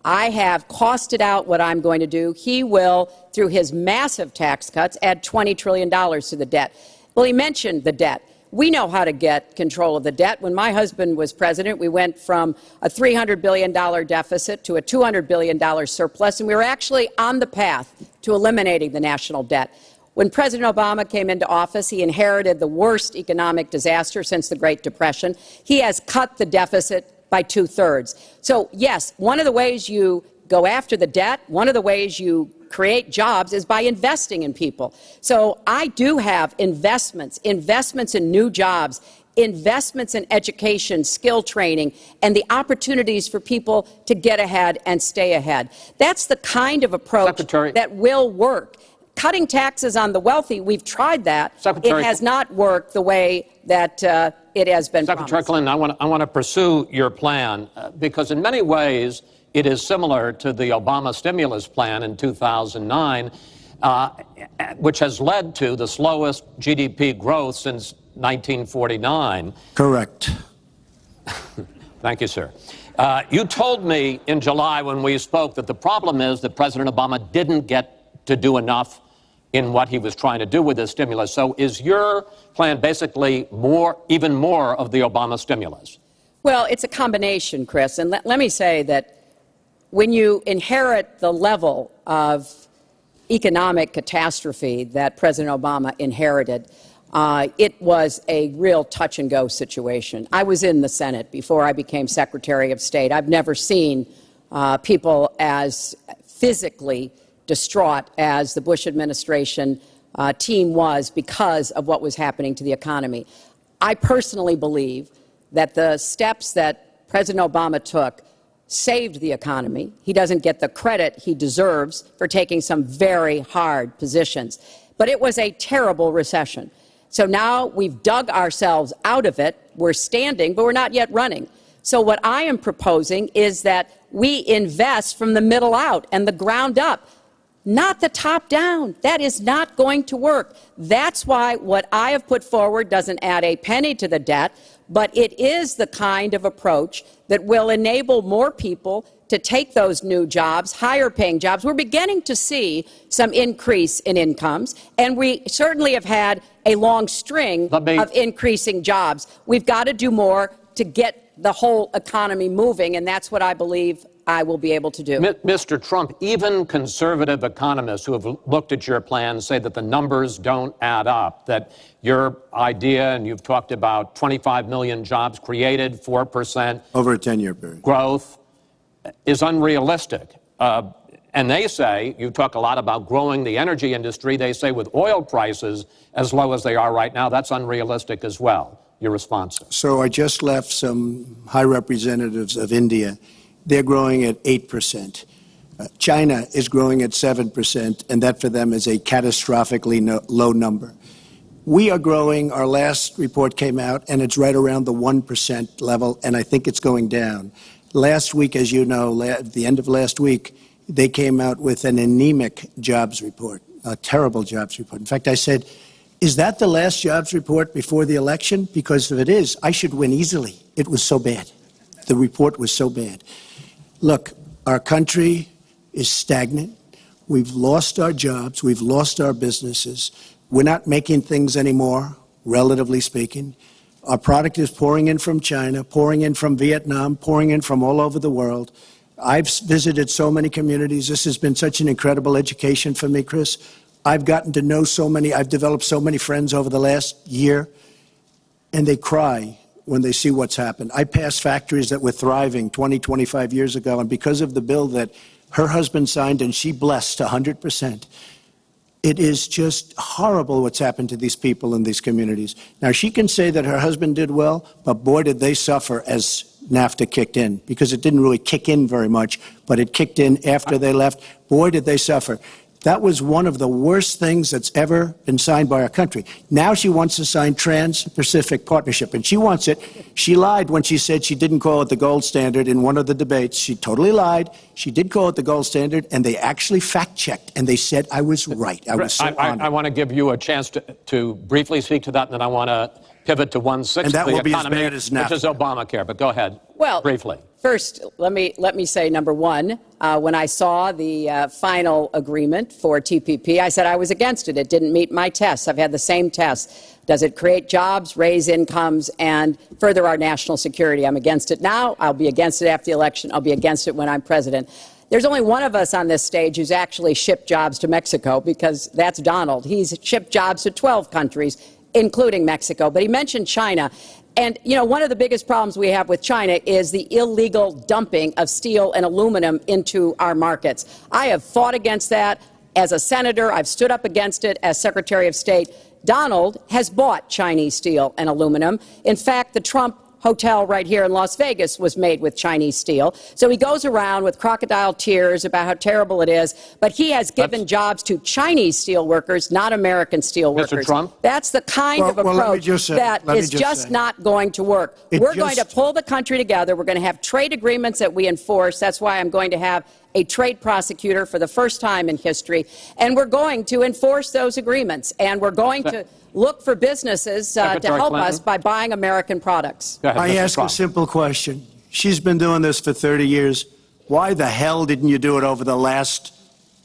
I have costed out what I'm going to do. He will, through his massive tax cuts, add $20 trillion to the debt. Well, he mentioned the debt. We know how to get control of the debt. When my husband was president, we went from a $300 billion deficit to a $200 billion surplus, and we were actually on the path to eliminating the national debt. When President Obama came into office, he inherited the worst economic disaster since the Great Depression. He has cut the deficit by 2/3. So, yes, one of the ways you go after the debt, one of the ways you create jobs is by investing in people. So I do have investments in new jobs, investments in education, skill training, and the opportunities for people to get ahead and stay ahead. That's the kind of approach that will work. Cutting taxes on the wealthy, we've tried that. It has not worked the way that it has been promised. Secretary Clinton, I want to pursue your plan because in many ways it is similar to the Obama stimulus plan in 2009, which has led to the slowest GDP growth since 1949. Correct. Thank you, sir. You told me in July when we spoke that the problem is that President Obama didn't get to do enough in what he was trying to do with this stimulus. So is your plan basically even more of the Obama stimulus? Well, it's a combination, Chris. And let me say that when you inherit the level of economic catastrophe that President Obama inherited, it was a real touch-and-go situation. I was in the Senate before I became Secretary of State. I've never seen people as physically distraught as the Bush administration team was because of what was happening to the economy. I personally believe that the steps that President Obama took saved the economy. He doesn't get the credit he deserves for taking some very hard positions. But it was a terrible recession. So now we've dug ourselves out of it. We're standing, but we're not yet running. So what I am proposing is that we invest from the middle out and the ground up, not the top down. That is not going to work. That's why what I have put forward doesn't add a penny to the debt, but it is the kind of approach that will enable more people to take those new jobs, higher paying jobs. We're beginning to see some increase in incomes, and we certainly have had a long string of increasing jobs. We've got to do more to get the whole economy moving, and that's what I believe I will be able to do. Mr. Trump, even conservative economists who have looked at your plan say that the numbers don't add up, that your idea, and you've talked about 25 million jobs created, 4% over a 10-year period growth, is unrealistic. And they say, you talk a lot about growing the energy industry, they say with oil prices as low as they are right now, that's unrealistic as well. Your response? So I just left some high representatives of India. They're growing at 8%. China is growing at 7%, and that for them is a catastrophically low number. We are growing. Our last report came out, and it's right around the 1% level, and I think it's going down. Last week, as you know, at the end of last week, they came out with an anemic jobs report, a terrible jobs report. In fact, I said, is that the last jobs report before the election? Because if it is, I should win easily. It was so bad. The report was so bad. Look, our country is stagnant. We've lost our jobs. We've lost our businesses. We're not making things anymore, relatively speaking. Our product is pouring in from China, pouring in from Vietnam, pouring in from all over the world. I've visited so many communities. This has been such an incredible education for me, Chris. I've gotten to know so many. I've developed so many friends over the last year, and they cry when they see what's happened. I passed factories that were thriving 20, 25 years ago, and because of the bill that her husband signed and she blessed 100%, it is just horrible what's happened to these people in these communities. Now, she can say that her husband did well, but boy, did they suffer as NAFTA kicked in, because it didn't really kick in very much, but it kicked in after they left. Boy, did they suffer. That was one of the worst things that's ever been signed by our country. Now she wants to sign Trans-Pacific Partnership, and she wants it. She lied when she said she didn't call it the gold standard in one of the debates. She totally lied. She did call it the gold standard, and they actually fact-checked, and they said I was right. I was so honored. I want to give you a chance to briefly speak to that, and then I want to pivot to 1/6 of the economy, which is Obamacare. But go ahead, briefly. First, let me say, number one, when I saw the final agreement for TPP, I said I was against it. It didn't meet my tests. I've had the same tests. Does it create jobs, raise incomes, and further our national security? I'm against it now. I'll be against it after the election. I'll be against it when I'm president. There's only one of us on this stage who's actually shipped jobs to Mexico, because that's Donald. He's shipped jobs to 12 countries, including Mexico. But he mentioned China. And, you know, one of the biggest problems we have with China is the illegal dumping of steel and aluminum into our markets. I have fought against that as a senator. I've stood up against it as Secretary of State. Donald has bought Chinese steel and aluminum. In fact, the Trump hotel right here in Las Vegas was made with Chinese steel. So he goes around with crocodile tears about how terrible it is, but he has given jobs to Chinese steel workers, not American steel workers. Mr. Trump? That's the kind of approach that is just not going to work. We're going to pull the country together. We're going to have trade agreements that we enforce. That's why I'm going to have a trade prosecutor for the first time in history. And we're going to enforce those agreements. And we're going to look for businesses to help us by buying American products. Ahead, I ask a simple question. She's been doing this for 30 years. Why the hell didn't you do it over the last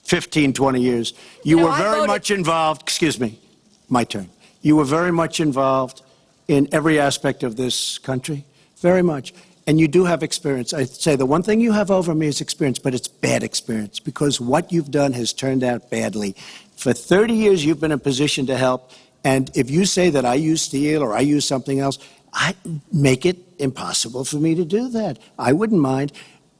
15, 20 years? You were very much involved. Excuse me. My turn. You were very much involved in every aspect of this country. Very much. And you do have experience. I'd say the one thing you have over me is experience, but it's bad experience because what you've done has turned out badly. For 30 years, you've been in a position to help. And if you say that I use steel or I use something else, I make it impossible for me to do that. I wouldn't mind.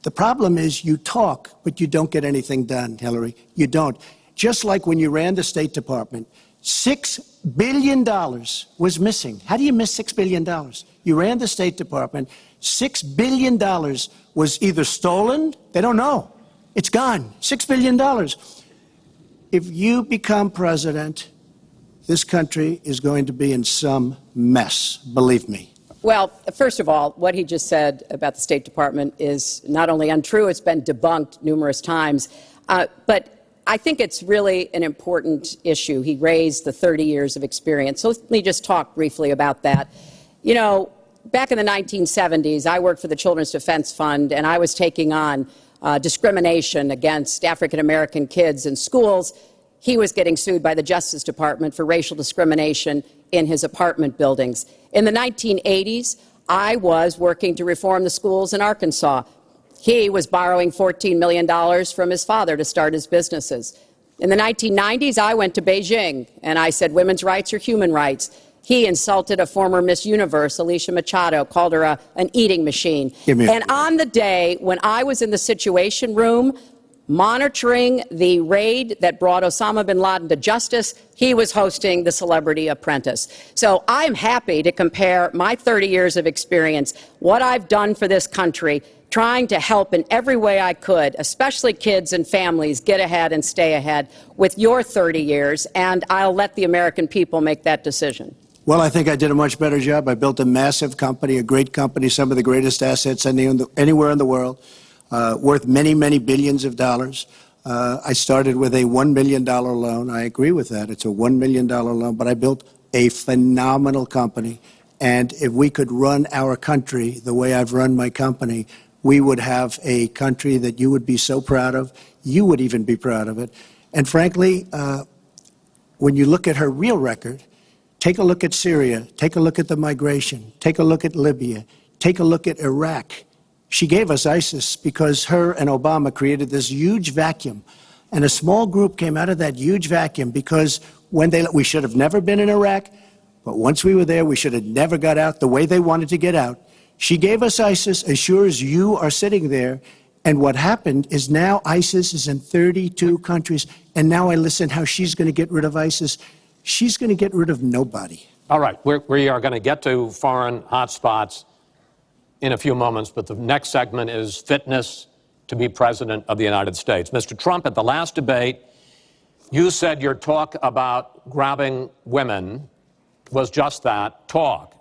The problem is you talk, but you don't get anything done, Hillary. You don't. Just like when you ran the State Department, $6 billion was missing. How do you miss $6 billion? You ran the State Department. $6 billion was either stolen, they don't know. It's gone. $6 billion. If you become president, this country is going to be in some mess, believe me. Well, first of all, what he just said about the State Department is not only untrue, it's been debunked numerous times. But I think it's really an important issue. He raised the 30 years of experience. So let me just talk briefly about that. You know, back in the 1970s, I worked for the Children's Defense Fund, and I was taking on discrimination against African-American kids in schools. He was getting sued by the Justice Department for racial discrimination in his apartment buildings. In the 1980s, I was working to reform the schools in Arkansas. He was borrowing $14 million from his father to start his businesses. In the 1990s, I went to Beijing, and I said women's rights are human rights. He insulted a former Miss Universe, Alicia Machado, called her an eating machine. And on the day when I was in the Situation Room, monitoring the raid that brought Osama bin Laden to justice, he was hosting the Celebrity Apprentice. So I'm happy to compare my 30 years of experience, what I've done for this country, trying to help in every way I could, especially kids and families, get ahead and stay ahead, with your 30 years, and I'll let the American people make that decision. Well, I think I did a much better job. I built a massive company, a great company, some of the greatest assets anywhere in the world. Worth many, many billions of dollars. I started with a $1 million loan. I agree with that. It's a $1 million loan, but I built a phenomenal company. And if we could run our country the way I've run my company, we would have a country that you would be so proud of. You would even be proud of it. And frankly, when you look at her real record, take a look at Syria, take a look at the migration, take a look at Libya, take a look at Iraq. She gave us ISIS because her and Obama created this huge vacuum. And a small group came out of that huge vacuum because we should have never been in Iraq, but once we were there, we should have never got out the way they wanted to get out. She gave us ISIS as sure as you are sitting there. And what happened is now ISIS is in 32 countries. And now I listen how she's going to get rid of ISIS. She's going to get rid of nobody. All right, we are going to get to foreign hotspots in a few moments, but the next segment is fitness to be president of the United States. Mr. Trump, at the last debate, you said your talk about grabbing women was just that, talk,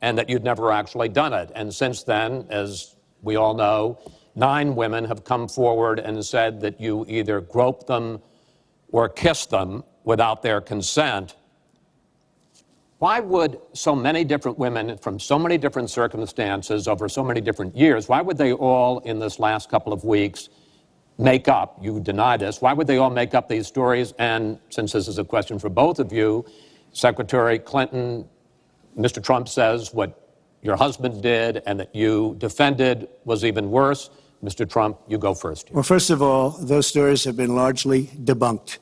and that you'd never actually done it. And since then, as we all know, 9 women have come forward and said that you either groped them or kissed them without their consent. Why would so many different women from so many different circumstances over so many different years, why would they all in this last couple of weeks make up, you deny this, why would they all make up these stories? And since this is a question for both of you, Secretary Clinton, Mr. Trump says what your husband did and that you defended was even worse. Mr. Trump, you go first here. Well, first of all, those stories have been largely debunked.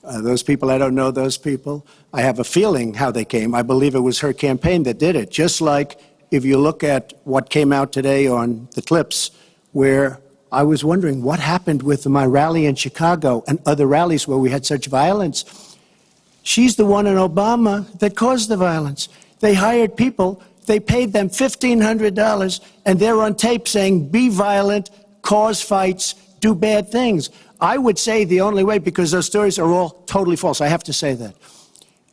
Those people, I don't know those people. I have a feeling how they came. I believe it was her campaign that did it. Just like if you look at what came out today on the clips, where I was wondering what happened with my rally in Chicago and other rallies where we had such violence. She's the one in Obama that caused the violence. They hired people, they paid them $1,500, and they're on tape saying, be violent, cause fights, do bad things. I would say the only way, because those stories are all totally false, I have to say that.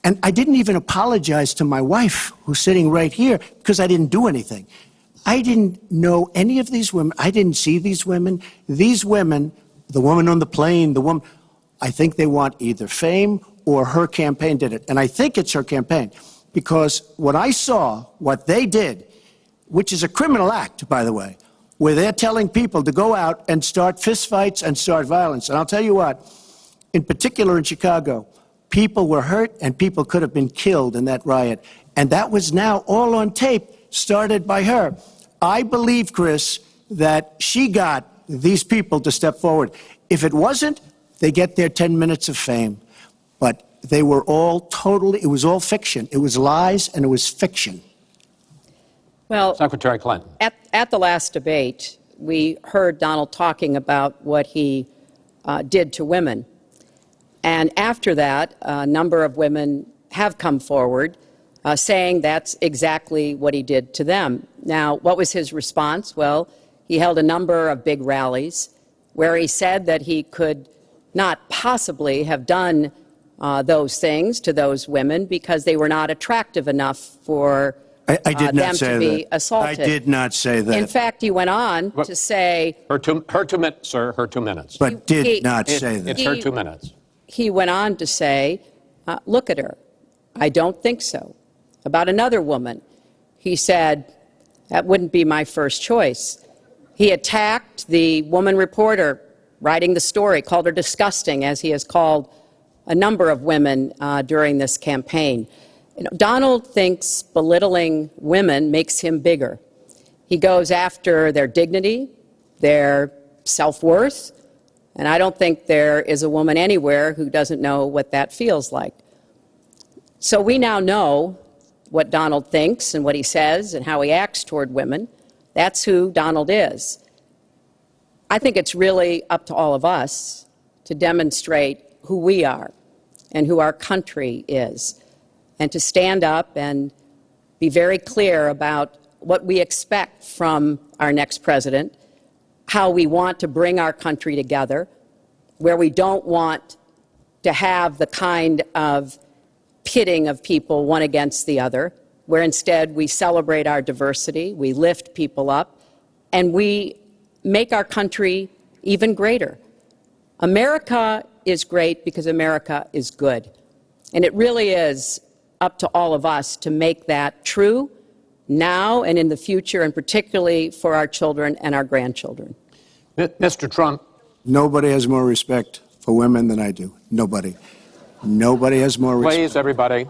And I didn't even apologize to my wife, who's sitting right here, because I didn't do anything. I didn't know any of these women. I didn't see these women. These women, the woman on the plane, the woman, I think they want either fame or her campaign did it. And I think it's her campaign, because when I saw what they did, which is a criminal act, by the way, where they're telling people to go out and start fistfights and start violence. And I'll tell you what, in particular in Chicago, people were hurt and people could have been killed in that riot. And that was now all on tape, started by her. I believe, Chris, that she got these people to step forward. If it wasn't, they get their 10 minutes of fame. But they were all totally, it was all fiction. It was lies and it was fiction. Well, Secretary Clinton. At the last debate, we heard Donald talking about what he did to women. And after that, a number of women have come forward saying that's exactly what he did to them. Now, what was his response? Well, he held a number of big rallies where he said that he could not possibly have done those things to those women because they were not attractive enough for them to be assaulted. I did not say that. In fact, he went on to say... Her two minutes, sir, her 2 minutes. But did not say that. It's her 2 minutes. He went on to say, look at her. I don't think so. About another woman, he said, that wouldn't be my first choice. He attacked the woman reporter writing the story, called her disgusting, as he has called a number of women during this campaign. You know, Donald thinks belittling women makes him bigger. He goes after their dignity, their self-worth, and I don't think there is a woman anywhere who doesn't know what that feels like. So we now know what Donald thinks and what he says and how he acts toward women. That's who Donald is. I think it's really up to all of us to demonstrate who we are and who our country is, and to stand up and be very clear about what we expect from our next president, how we want to bring our country together, where we don't want to have the kind of pitting of people one against the other, where instead we celebrate our diversity, we lift people up, and we make our country even greater. America is great because America is good. And it really is up to all of us to make that true now and in the future, and particularly for our children and our grandchildren. Mr. Trump. Nobody has more respect for women than I do. Nobody. Nobody has more respect. Please, everybody.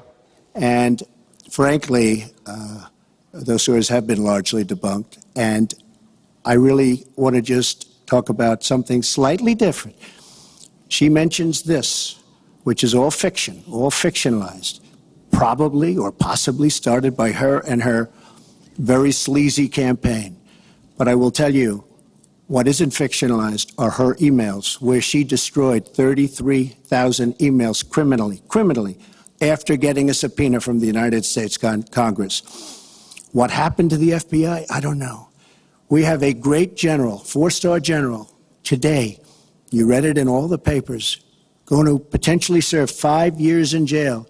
And frankly, those stories have been largely debunked. And I really want to just talk about something slightly different. She mentions this, which is all fiction, all fictionalized, probably or possibly started by her and her very sleazy campaign. But I will tell you, what isn't fictionalized are her emails, where she destroyed 33,000 emails criminally, after getting a subpoena from the United States Congress. What happened to the FBI? I don't know. We have a great general, four-star general, today, you read it in all the papers, going to potentially serve 5 years in jail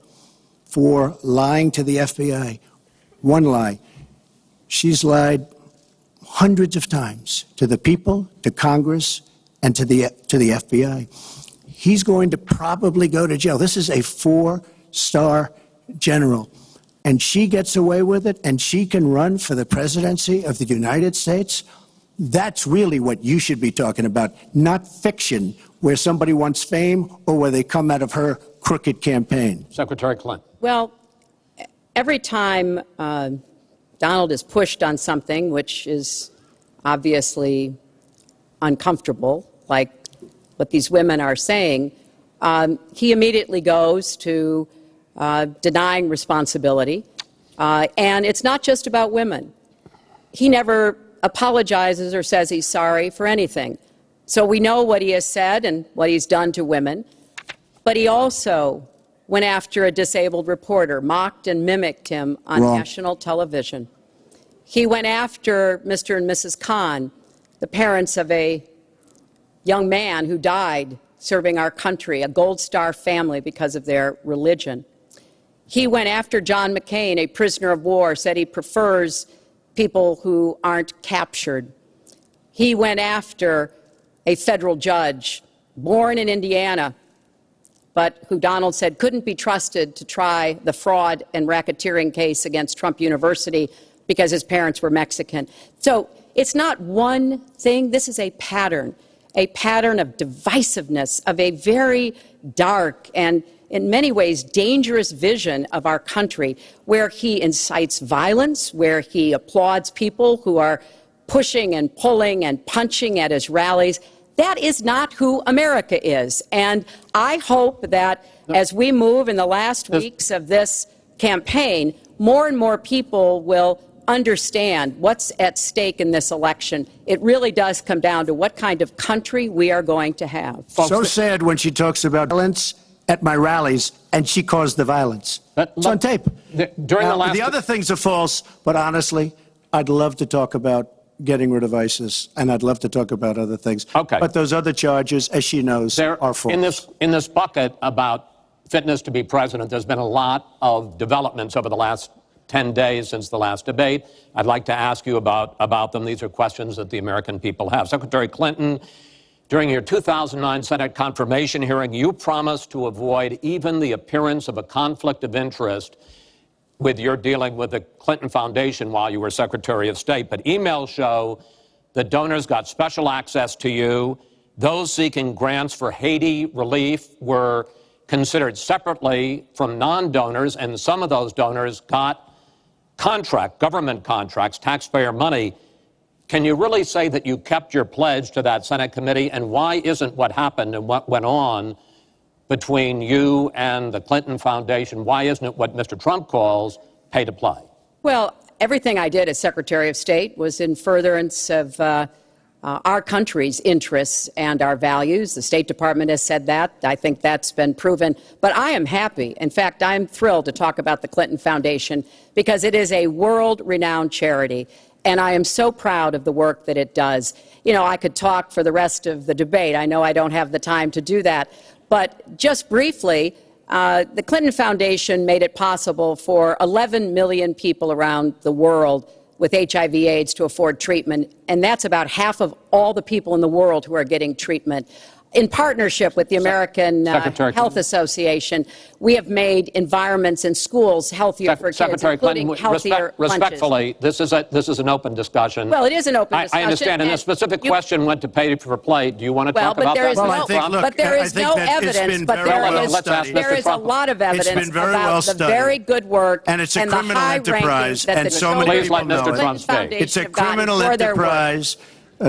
for lying to the FBI. One lie. She's lied hundreds of times to the people, to Congress, and to the FBI. He's going to probably go to jail. This is a four-star general. And she gets away with it, and she can run for the presidency of the United States. That's really what you should be talking about, not fiction, where somebody wants fame or where they come out of her crooked campaign. Secretary Clinton. Well, every time Donald is pushed on something which is obviously uncomfortable, like what these women are saying, he immediately goes to denying responsibility. And it's not just about women. he never apologizes or says he's sorry for anything. So we know what he has said and what he's done to women. But he also went after a disabled reporter, mocked and mimicked him on national television. He went after Mr. and Mrs. Khan, the parents of a young man who died serving our country, a Gold Star family, because of their religion. He went after John McCain, a prisoner of war, said he prefers people who aren't captured. He went after a federal judge, born in Indiana, but who Donald said couldn't be trusted to try the fraud and racketeering case against Trump University because his parents were Mexican. So it's not one thing. This is a pattern of divisiveness, of a very dark and in many ways dangerous vision of our country, where he incites violence, where he applauds people who are pushing and pulling and punching at his rallies. That is not who America is. And I hope that as we move in the last weeks of this campaign, more and more people will understand what's at stake in this election. It really does come down to what kind of country we are going to have. So sad when she talks about violence at my rallies, and she caused the violence. It's on tape. The other things are false, but honestly, I'd love to talk about getting rid of ISIS, and I'd love to talk about other things. Okay. But those other charges, as she knows, are false. In this bucket about fitness to be president, there's been a lot of developments over the last 10 days since the last debate. I'd like to ask you about them. These are questions that the American people have. Secretary Clinton, during your 2009 Senate confirmation hearing, you promised to avoid even the appearance of a conflict of interest with your dealing with the Clinton Foundation while you were Secretary of State. But emails show that donors got special access to you. Those seeking grants for Haiti relief were considered separately from non-donors, and some of those donors got government contracts, taxpayer money. Can you really say that you kept your pledge to that Senate committee? And why isn't what happened and what went on between you and the Clinton Foundation, why isn't it what Mr. Trump calls pay to play? Well, everything I did as Secretary of State was in furtherance of our country's interests and our values. The State Department has said that. I think that's been proven. But I am happy. In fact, I'm thrilled to talk about the Clinton Foundation because it is a world-renowned charity. And I am so proud of the work that it does. You know, I could talk for the rest of the debate. I know I don't have the time to do that. But just briefly, the Clinton Foundation made it possible for 11 million people around the world with HIV/AIDS to afford treatment. And that's about half of all the people in the world who are getting treatment. In partnership with the American Health Association, we have made environments in schools healthier for kids, Secretary including Clinton, healthier respectfully, this is an open discussion. Well, it is an open discussion. I understand, and the specific question went to pay for play. Do you want to talk about that? But there is no evidence, but there is a lot of evidence about the very good work and it's a criminal enterprise, and so many people know it. It's a criminal enterprise.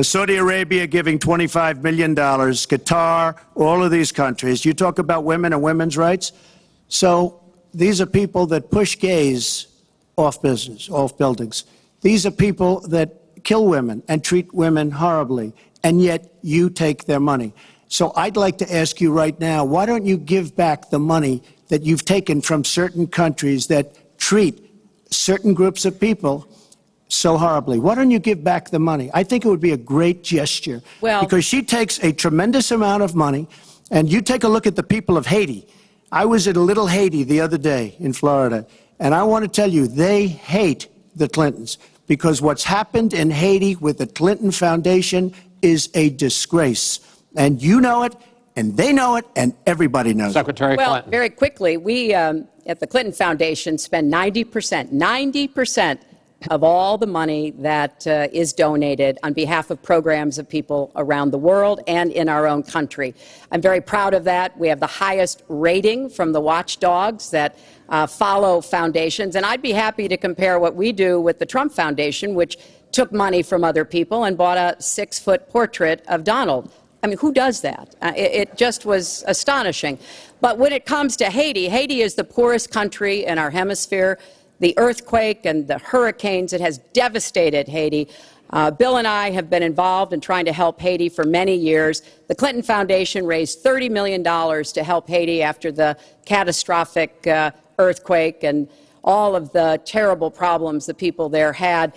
Saudi Arabia giving $25 million, Qatar, all of these countries. You talk about women and women's rights. So these are people that push gays off buildings. These are people that kill women and treat women horribly, and yet you take their money. So I'd like to ask you right now, why don't you give back the money that you've taken from certain countries that treat certain groups of people so horribly? Why don't you give back the money? I think it would be a great gesture, because she takes a tremendous amount of money, and you take a look at the people of Haiti. I was at a little Haiti the other day in Florida, and I want to tell you, they hate the Clintons, because what's happened in Haiti with the Clinton Foundation is a disgrace. And you know it, and they know it, and everybody knows Secretary it. Clinton. Well, very quickly, we at the Clinton Foundation spend 90% of all the money that is donated on behalf of programs of people around the world and in our own country. I'm very proud of that. We have the highest rating from the watchdogs that follow foundations, and I'd be happy to compare what we do with the Trump Foundation, which took money from other people and bought a 6-foot portrait of Donald. I mean, who does that? It just was astonishing. But when it comes to Haiti, Haiti is the poorest country in our hemisphere. the earthquake and the hurricanes that has devastated Haiti. Bill and I have been involved in trying to help Haiti for many years. The Clinton Foundation raised $30 million to help Haiti after the catastrophic earthquake and all of the terrible problems the people there had.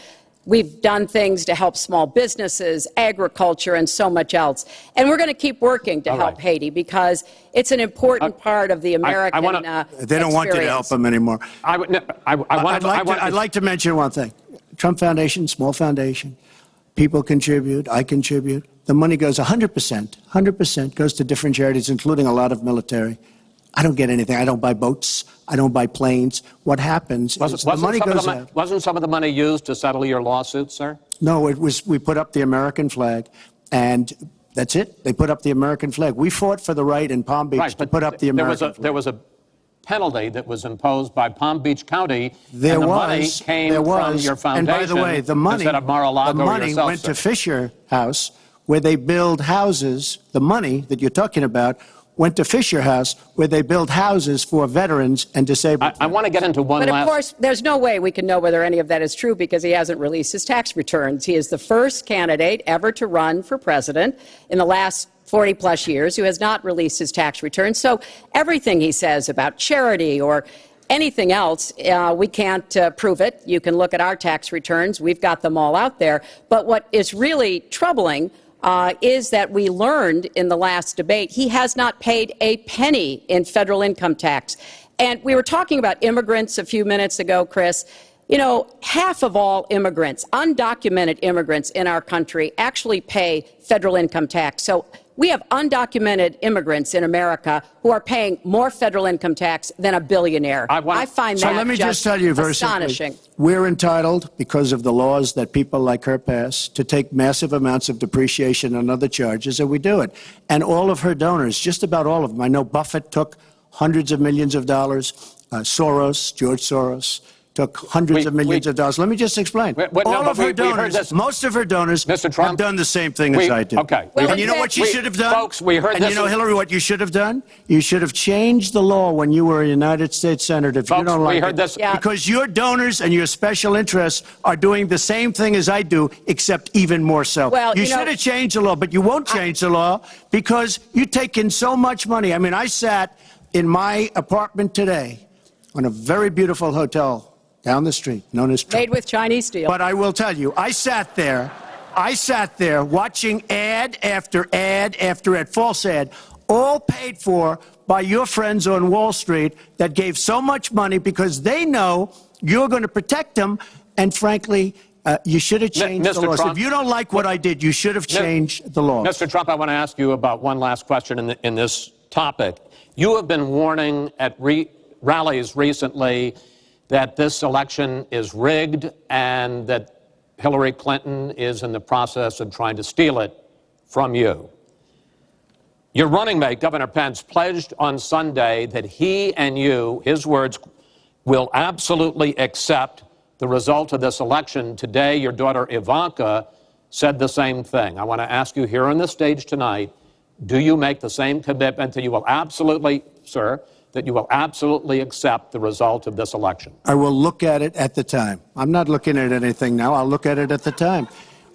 We've done things to help small businesses, agriculture, and so much else. And we're going to keep working to help Haiti because it's an important part of the American They don't want you to help them anymore. I'd like to mention one thing. Trump Foundation, small foundation. People contribute. I contribute. The money goes 100% goes to different charities, including a lot of military. I don't get anything. I don't buy boats. I don't buy planes. What happens is the money goes out. Wasn't some of the money used to settle your lawsuit, sir? No, it was. We put up the American flag, and that's it. They put up the American flag. We fought for the right in Palm Beach to put up the American flag. There was a penalty that was imposed by Palm Beach County, and the money came from your foundation. And by the way, the money went to Fisher House, where they build houses. The money that you're talking about went to Fisher House, where they build houses for veterans and disabled. I want to get into one last... But of course, there's no way we can know whether any of that is true because he hasn't released his tax returns. He is the first candidate ever to run for president in the last 40-plus years who has not released his tax returns. So everything he says about charity or anything else, we can't prove it. You can look at our tax returns. We've got them all out there. But what is really troubling is that we learned in the last debate he has not paid a penny in federal income tax. And we were talking about immigrants a few minutes ago, Chris. You know, half of all immigrants, undocumented immigrants in our country, actually pay federal income tax. So we have undocumented immigrants in America who are paying more federal income tax than a billionaire. I find that let me just tell you very astonishing. Simply, we're entitled, because of the laws that people like her pass, to take massive amounts of depreciation and other charges, and we do it. And all of her donors, just about all of them, I know Buffett took hundreds of millions of dollars, George Soros, took hundreds of millions of dollars. Let me just explain. All of her donors, most of her donors have done the same thing as I do. Okay. And you know what you should have done? Folks, we heard and this. You know, Hillary, what you should have done? You should have changed the law when you were a United States Senator. If you don't like it, because your donors and your special interests are doing the same thing as I do, except even more so. Well, you should have changed the law, but you won't change the law because you take in so much money. I mean, I sat in my apartment today on a very beautiful hotel down the street, known as Trump. Made with Chinese steel. But I will tell you, I sat there watching ad after ad after ad, false ad, all paid for by your friends on Wall Street that gave so much money because they know you're going to protect them. And frankly, you should have changed the laws. If you don't like what I did, you should have changed the laws. Mr. Trump, I want to ask you about one last question in this topic. You have been warning at rallies recently that this election is rigged and that Hillary Clinton is in the process of trying to steal it from you. Your running mate, Governor Pence, pledged on Sunday that he and you, his words, will absolutely accept the result of this election. Today, your daughter Ivanka said the same thing. I want to ask you here on the stage tonight, do you make the same commitment that you will absolutely, sir, that you will absolutely accept the result of this election? I will look at it at the time. I'm not looking at anything now. I'll look at it at the time.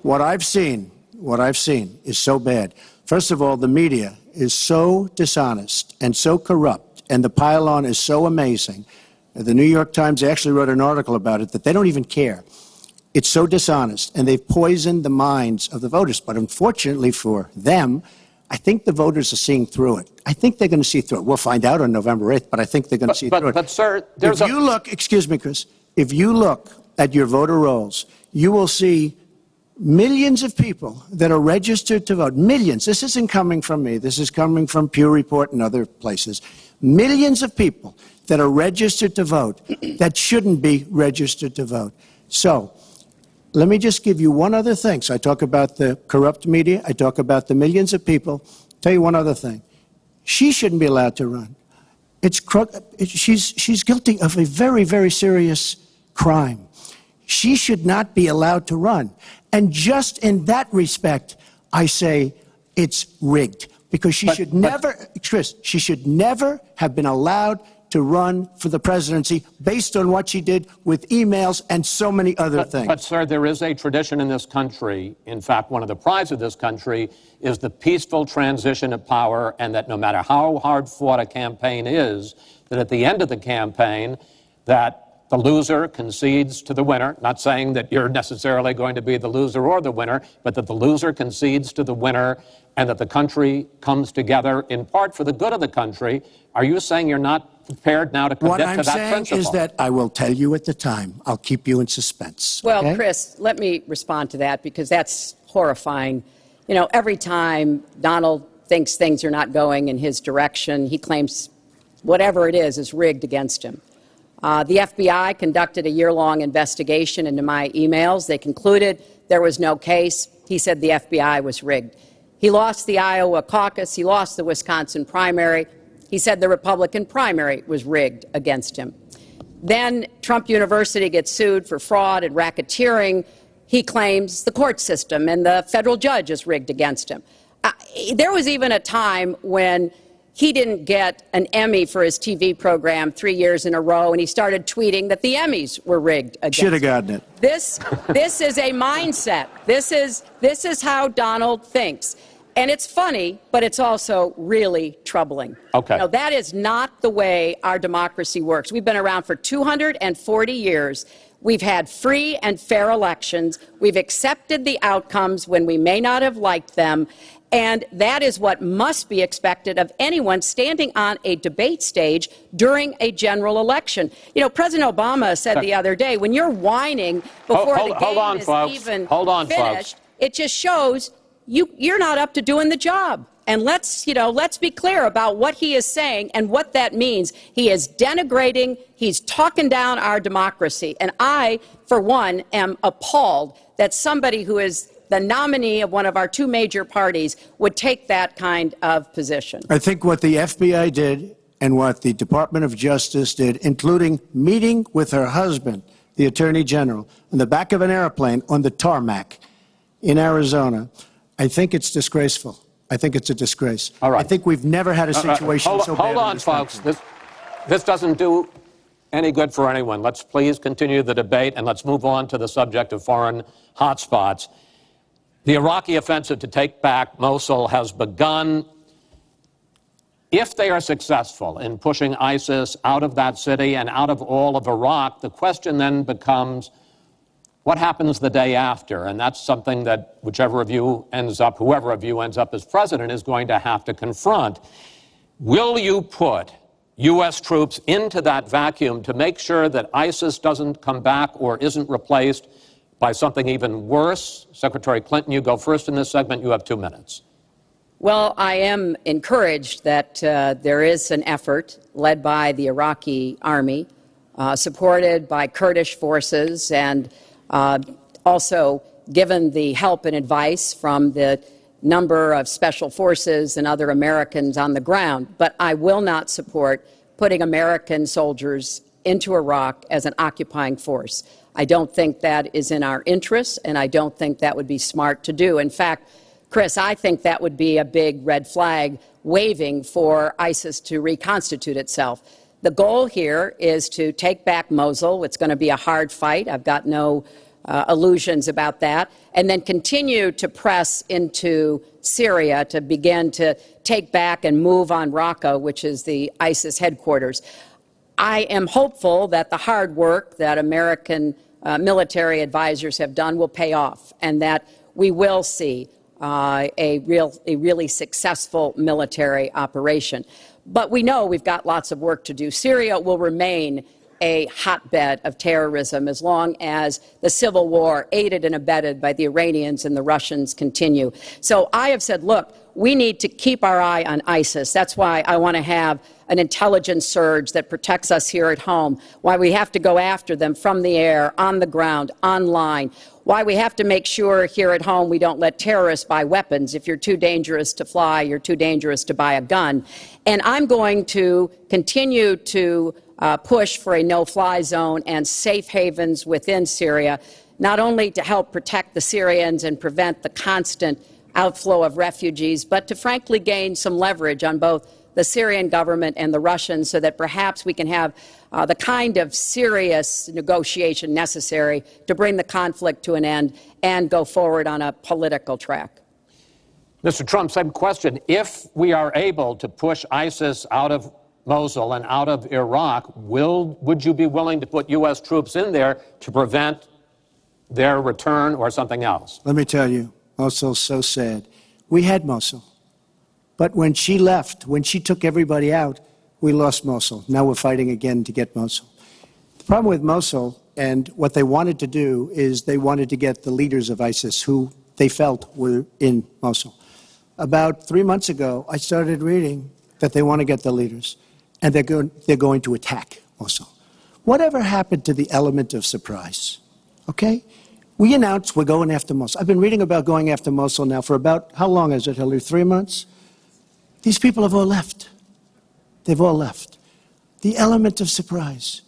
What I've seen is so bad. First of all, the media is so dishonest and so corrupt, and the pile-on is so amazing. The New York Times actually wrote an article about it that they don't even care. It's so dishonest, and they've poisoned the minds of the voters. But unfortunately for them, I think the voters are seeing through it. I think they're going to see through it. We'll find out on November 8th, but I think they're going to see through it. But, sir, if you look, excuse me, Chris, if you look at your voter rolls, you will see millions of people that are registered to vote. Millions. This isn't coming from me. This is coming from Pew Report and other places. Millions of people that are registered to vote that shouldn't be registered to vote. So let me just give you one other thing. So I talk about the corrupt media. I talk about the millions of people. Tell you one other thing. She shouldn't be allowed to run. She's guilty of a very, very serious crime. She should not be allowed to run. And just in that respect, I say it's rigged. Because she should never, Chris, she should never have been allowed to run for the presidency based on what she did with emails and so many other things. But, sir, there is a tradition in this country. In fact, one of the prides of this country is the peaceful transition of power, and that no matter how hard fought a campaign is, that at the end of the campaign, that the loser concedes to the winner, not saying that you're necessarily going to be the loser or the winner, but that the loser concedes to the winner and that the country comes together in part for the good of the country. Are you saying you're not prepared now to commit to that principle? What I'm saying is that I will tell you at the time. I'll keep you in suspense. Well, okay? Chris, let me respond to that because that's horrifying. You know, every time Donald thinks things are not going in his direction, he claims whatever it is rigged against him. The FBI conducted a year-long investigation into my emails. They concluded there was no case. He said the FBI was rigged. He lost the Iowa caucus. He lost the Wisconsin primary. He said the Republican primary was rigged against him. Then Trump University gets sued for fraud and racketeering. He claims the court system and the federal judge is rigged against him. There was even a time when he didn't get an Emmy for his TV program 3 years in a row, and he started tweeting that the Emmys were rigged against him. Should have gotten it. This is a mindset. This is how Donald thinks. And it's funny, but it's also really troubling. Okay. You know, that is not the way our democracy works. We've been around for 240 years. We've had free and fair elections. We've accepted the outcomes when we may not have liked them. And that is what must be expected of anyone standing on a debate stage during a general election. You know, President Obama said the other day, when you're whining before the game is even finished, it just shows you're not up to doing the job. And let's be clear about what he is saying and what that means. He is denigrating, he's talking down our democracy. And I, for one, am appalled that somebody who is the nominee of one of our two major parties would take that kind of position. I think what the FBI did and what the Department of Justice did, including meeting with her husband, the Attorney General, on the back of an airplane on the tarmac in Arizona, I think it's disgraceful. I think it's a disgrace. All right. I think we've never had a situation so bad. Hold on, folks. This doesn't do any good for anyone. Let's please continue the debate, and let's move on to the subject of foreign hotspots. The Iraqi offensive to take back Mosul has begun. If they are successful in pushing ISIS out of that city and out of all of Iraq, the question then becomes, what happens the day after? And that's something that whoever of you ends up as president is going to have to confront. Will you put U.S. troops into that vacuum to make sure that ISIS doesn't come back or isn't replaced by something even worse? Secretary Clinton, you go first in this segment. You have 2 minutes. Well, I am encouraged that there is an effort led by the Iraqi army, supported by Kurdish forces, and also given the help and advice from the number of special forces and other Americans on the ground. But I will not support putting American soldiers into Iraq as an occupying force. I don't think that is in our interests, and I don't think that would be smart to do. In fact, Chris, I think that would be a big red flag waving for ISIS to reconstitute itself. The goal here is to take back Mosul. It's going to be a hard fight. I've got no illusions about that. And then continue to press into Syria to begin to take back and move on Raqqa, which is the ISIS headquarters. I am hopeful that the hard work that American military advisors have done will pay off, and that we will see a really successful military operation. But we know we've got lots of work to do. Syria will remain a hotbed of terrorism as long as the civil war, aided and abetted by the Iranians and the Russians, continue. So I have said, look, we need to keep our eye on ISIS. That's why I want to have an intelligence surge that protects us here at home, why we have to go after them from the air, on the ground, online, why we have to make sure here at home we don't let terrorists buy weapons. If you're too dangerous to fly, you're too dangerous to buy a gun. And I'm going to continue to push for a no-fly zone and safe havens within Syria, not only to help protect the Syrians and prevent the constant outflow of refugees, but to frankly gain some leverage on both the Syrian government and the Russians so that perhaps we can have the kind of serious negotiation necessary to bring the conflict to an end and go forward on a political track. Mr. Trump, same question. If we are able to push ISIS out of Mosul and out of Iraq, would you be willing to put U.S. troops in there to prevent their return or something else? Let me tell you, Mosul's so sad. We had Mosul. But when she left, when she took everybody out, we lost Mosul. Now we're fighting again to get Mosul. The problem with Mosul and what they wanted to do is they wanted to get the leaders of ISIS who they felt were in Mosul. About 3 months ago, I started reading that they want to get the leaders, and they're going to attack Mosul. Whatever happened to the element of surprise? Okay? We announced we're going after Mosul. I've been reading about going after Mosul now for about, how long is it, Hillary? 3 months? These people have all left. They've all left. The element of surprise.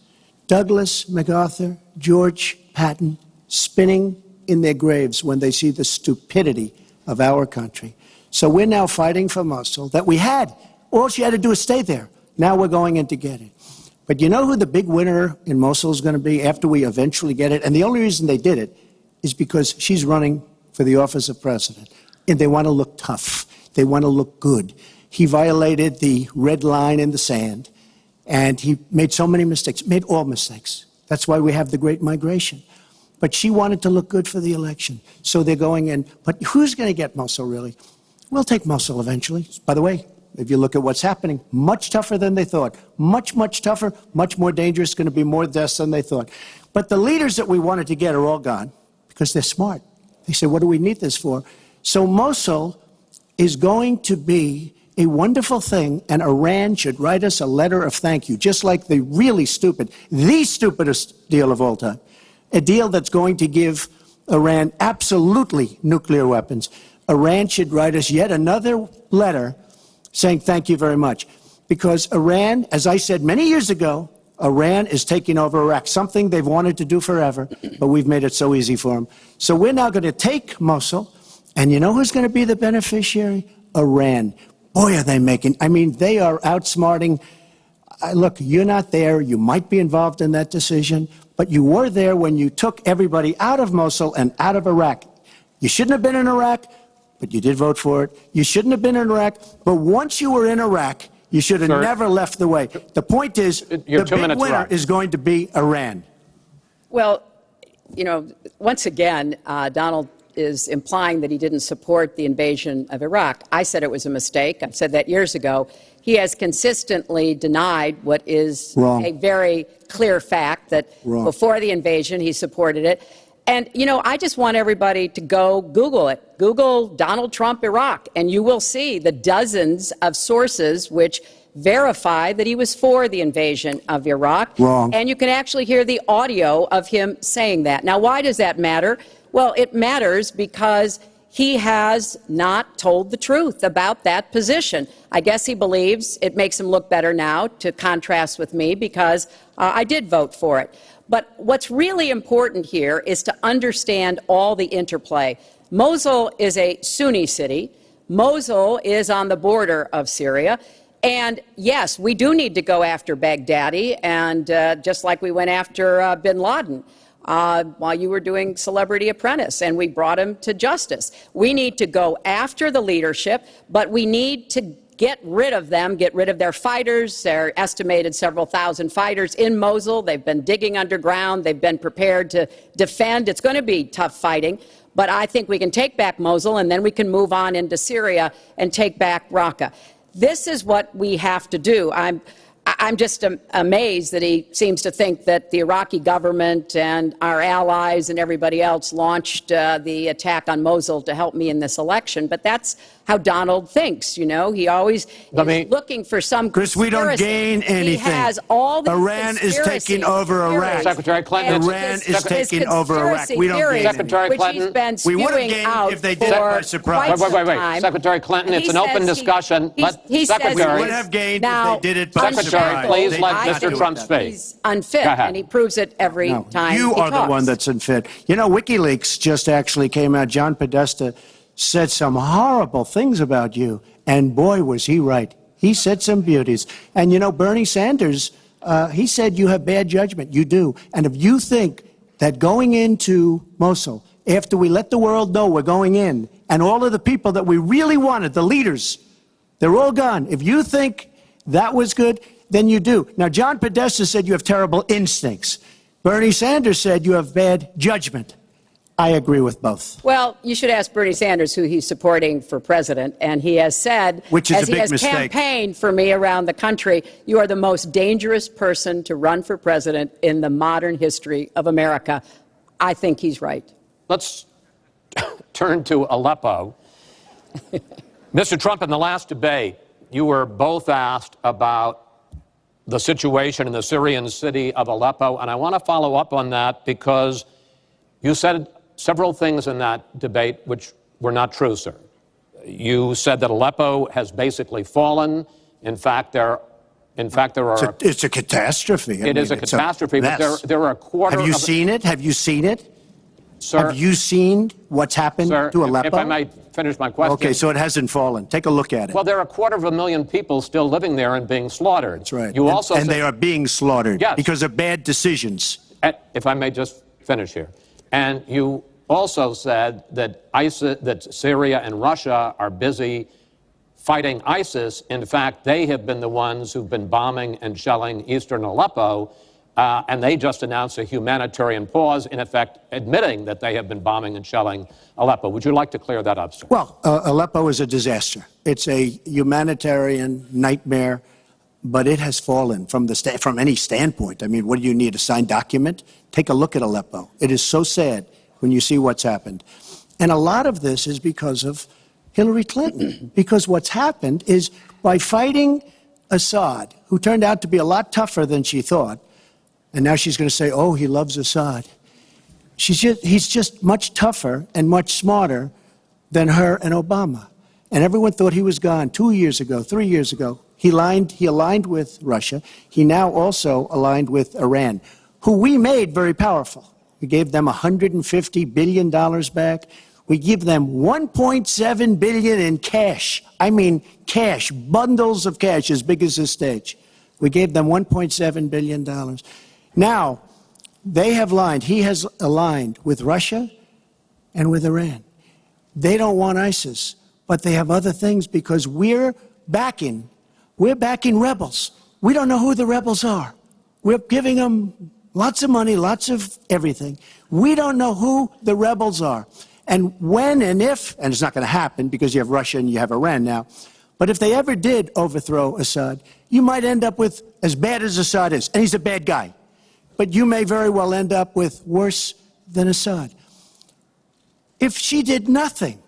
Douglas, MacArthur, George Patton spinning in their graves when they see the stupidity of our country. So we're now fighting for Mosul that we had. All she had to do is stay there. Now we're going in to get it. But you know who the big winner in Mosul is going to be after we eventually get it? And the only reason they did it is because she's running for the office of president. And they want to look tough. They want to look good. He violated the red line in the sand. And he made so many mistakes, made all mistakes. That's why we have the Great Migration. But she wanted to look good for the election. So they're going in. But who's going to get Mosul, really? We'll take Mosul eventually. By the way, if you look at what's happening, much tougher than they thought. Much, much tougher, much more dangerous, going to be more deaths than they thought. But the leaders that we wanted to get are all gone because they're smart. They said, what do we need this for? So Mosul is going to be a wonderful thing, and Iran should write us a letter of thank you, just like the really stupid, the stupidest deal of all time. A deal that's going to give Iran absolutely nuclear weapons. Iran should write us yet another letter saying thank you very much. Because Iran, as I said many years ago, Iran is taking over Iraq, something they've wanted to do forever, but we've made it so easy for them. So we're now going to take Mosul, and you know who's going to be the beneficiary? Iran. Boy, are they making, I mean, they are outsmarting. Look, you're not there. You might be involved in that decision, but you were there when you took everybody out of Mosul and out of Iraq. You shouldn't have been in Iraq, but you did vote for it. You shouldn't have been in Iraq, but once you were in Iraq, you should have never left the way. The point is, the big winner is going to be Iran. Well, you know, once again, Donald is implying that he didn't support the invasion of Iraq. I said it was a mistake. I've said that years ago. He has consistently denied what is a very clear fact, that before the invasion, he supported it. And, you know, I just want everybody to go Google it. Google Donald Trump Iraq, and you will see the dozens of sources which verify that he was for the invasion of Iraq. And you can actually hear the audio of him saying that. Now, why does that matter? Well, it matters because he has not told the truth about that position. I guess he believes it makes him look better now, to contrast with me, because I did vote for it. But what's really important here is to understand all the interplay. Mosul is a Sunni city. Mosul is on the border of Syria. And yes, we do need to go after Baghdadi, and just like we went after bin Laden while you were doing Celebrity Apprentice, and we brought him to justice. We need to go after the leadership, but we need to get rid of them, get rid of their fighters. They're estimated several thousand fighters in Mosul. They've been digging underground. They've been prepared to defend. It's going to be tough fighting, but I think we can take back Mosul, and then we can move on into Syria and take back Raqqa. This is what we have to do. I'm just amazed that he seems to think that the Iraqi government and our allies and everybody else launched the attack on Mosul to help me in this election. But that's how Donald thinks, you know. He always is looking for some Chris, we don't gain anything. He has all these Iran is taking over Iraq. Secretary Clinton. Iran is taking over Iraq. We don't gain Secretary Clinton. We would have gained if they did it by surprise. Wait. Secretary Clinton, it's an open discussion. Secretary. We would have gained if they did it by surprise. Secretary, please let Mr. Trump speak. He's unfit, and he proves it every time you he are talks. the one that's unfit. You know, WikiLeaks just actually came out. John Podesta said some horrible things about you, and boy, was he right. He said some beauties. And, you know, Bernie Sanders, he said you have bad judgment. You do. And if you think that going into Mosul, after we let the world know we're going in, and all of the people that we really wanted, the leaders, they're all gone. If you think that was good, then you do. Now, John Podesta said you have terrible instincts. Bernie Sanders said you have bad judgment. I agree with both. Well, you should ask Bernie Sanders who he's supporting for president, and he has said, which is as a big he has mistake. Campaigned for me around the country, you are the most dangerous person to run for president in the modern history of America. I think he's right. Let's turn to Aleppo. Mr. Trump, in the last debate, you were both asked about the situation in the Syrian city of Aleppo, and I want to follow up on that because you said several things in that debate which were not true, sir. You said that Aleppo has basically fallen. In fact, there are. It's a catastrophe. It is a catastrophe, but there are a quarter. Have you seen it? Have you seen it? Sir, have you seen what's happened to Aleppo? If I might finish my question. Okay, so it hasn't fallen. Take a look at it. Well, there are 250,000 people still living there and being slaughtered. That's right. You also and they are being slaughtered because of bad decisions. If I may just finish here. And you also said that that Syria and Russia are busy fighting ISIS. In fact, they have been the ones who've been bombing and shelling eastern Aleppo, and they just announced a humanitarian pause, in effect admitting that they have been bombing and shelling Aleppo. Would you like to clear that up, sir? Well, Aleppo is a disaster. It's a humanitarian nightmare, but it has fallen from any standpoint. I mean, what do you need, a signed document? Take a look at Aleppo. It is so sad when you see what's happened. And a lot of this is because of Hillary Clinton, because what's happened is by fighting Assad, who turned out to be a lot tougher than she thought, and now she's going to say, oh, he loves Assad. He's just much tougher and much smarter than her and Obama. And everyone thought he was gone 2 years ago, 3 years ago. He aligned with Russia. He now also aligned with Iran, who we made very powerful. We gave them $150 billion back. We give them $1.7 billion in cash. I mean cash, bundles of cash as big as this stage. We gave them $1.7 billion. Now, they have aligned. He has aligned with Russia and with Iran. They don't want ISIS, but they have other things because we're backing rebels. We don't know who the rebels are. We're giving them lots of money, lots of everything. We don't know who the rebels are. And when and if, and it's not going to happen because you have Russia and you have Iran now, but if they ever did overthrow Assad, you might end up with as bad as Assad is, and he's a bad guy. But you may very well end up with worse than Assad. If she did nothing,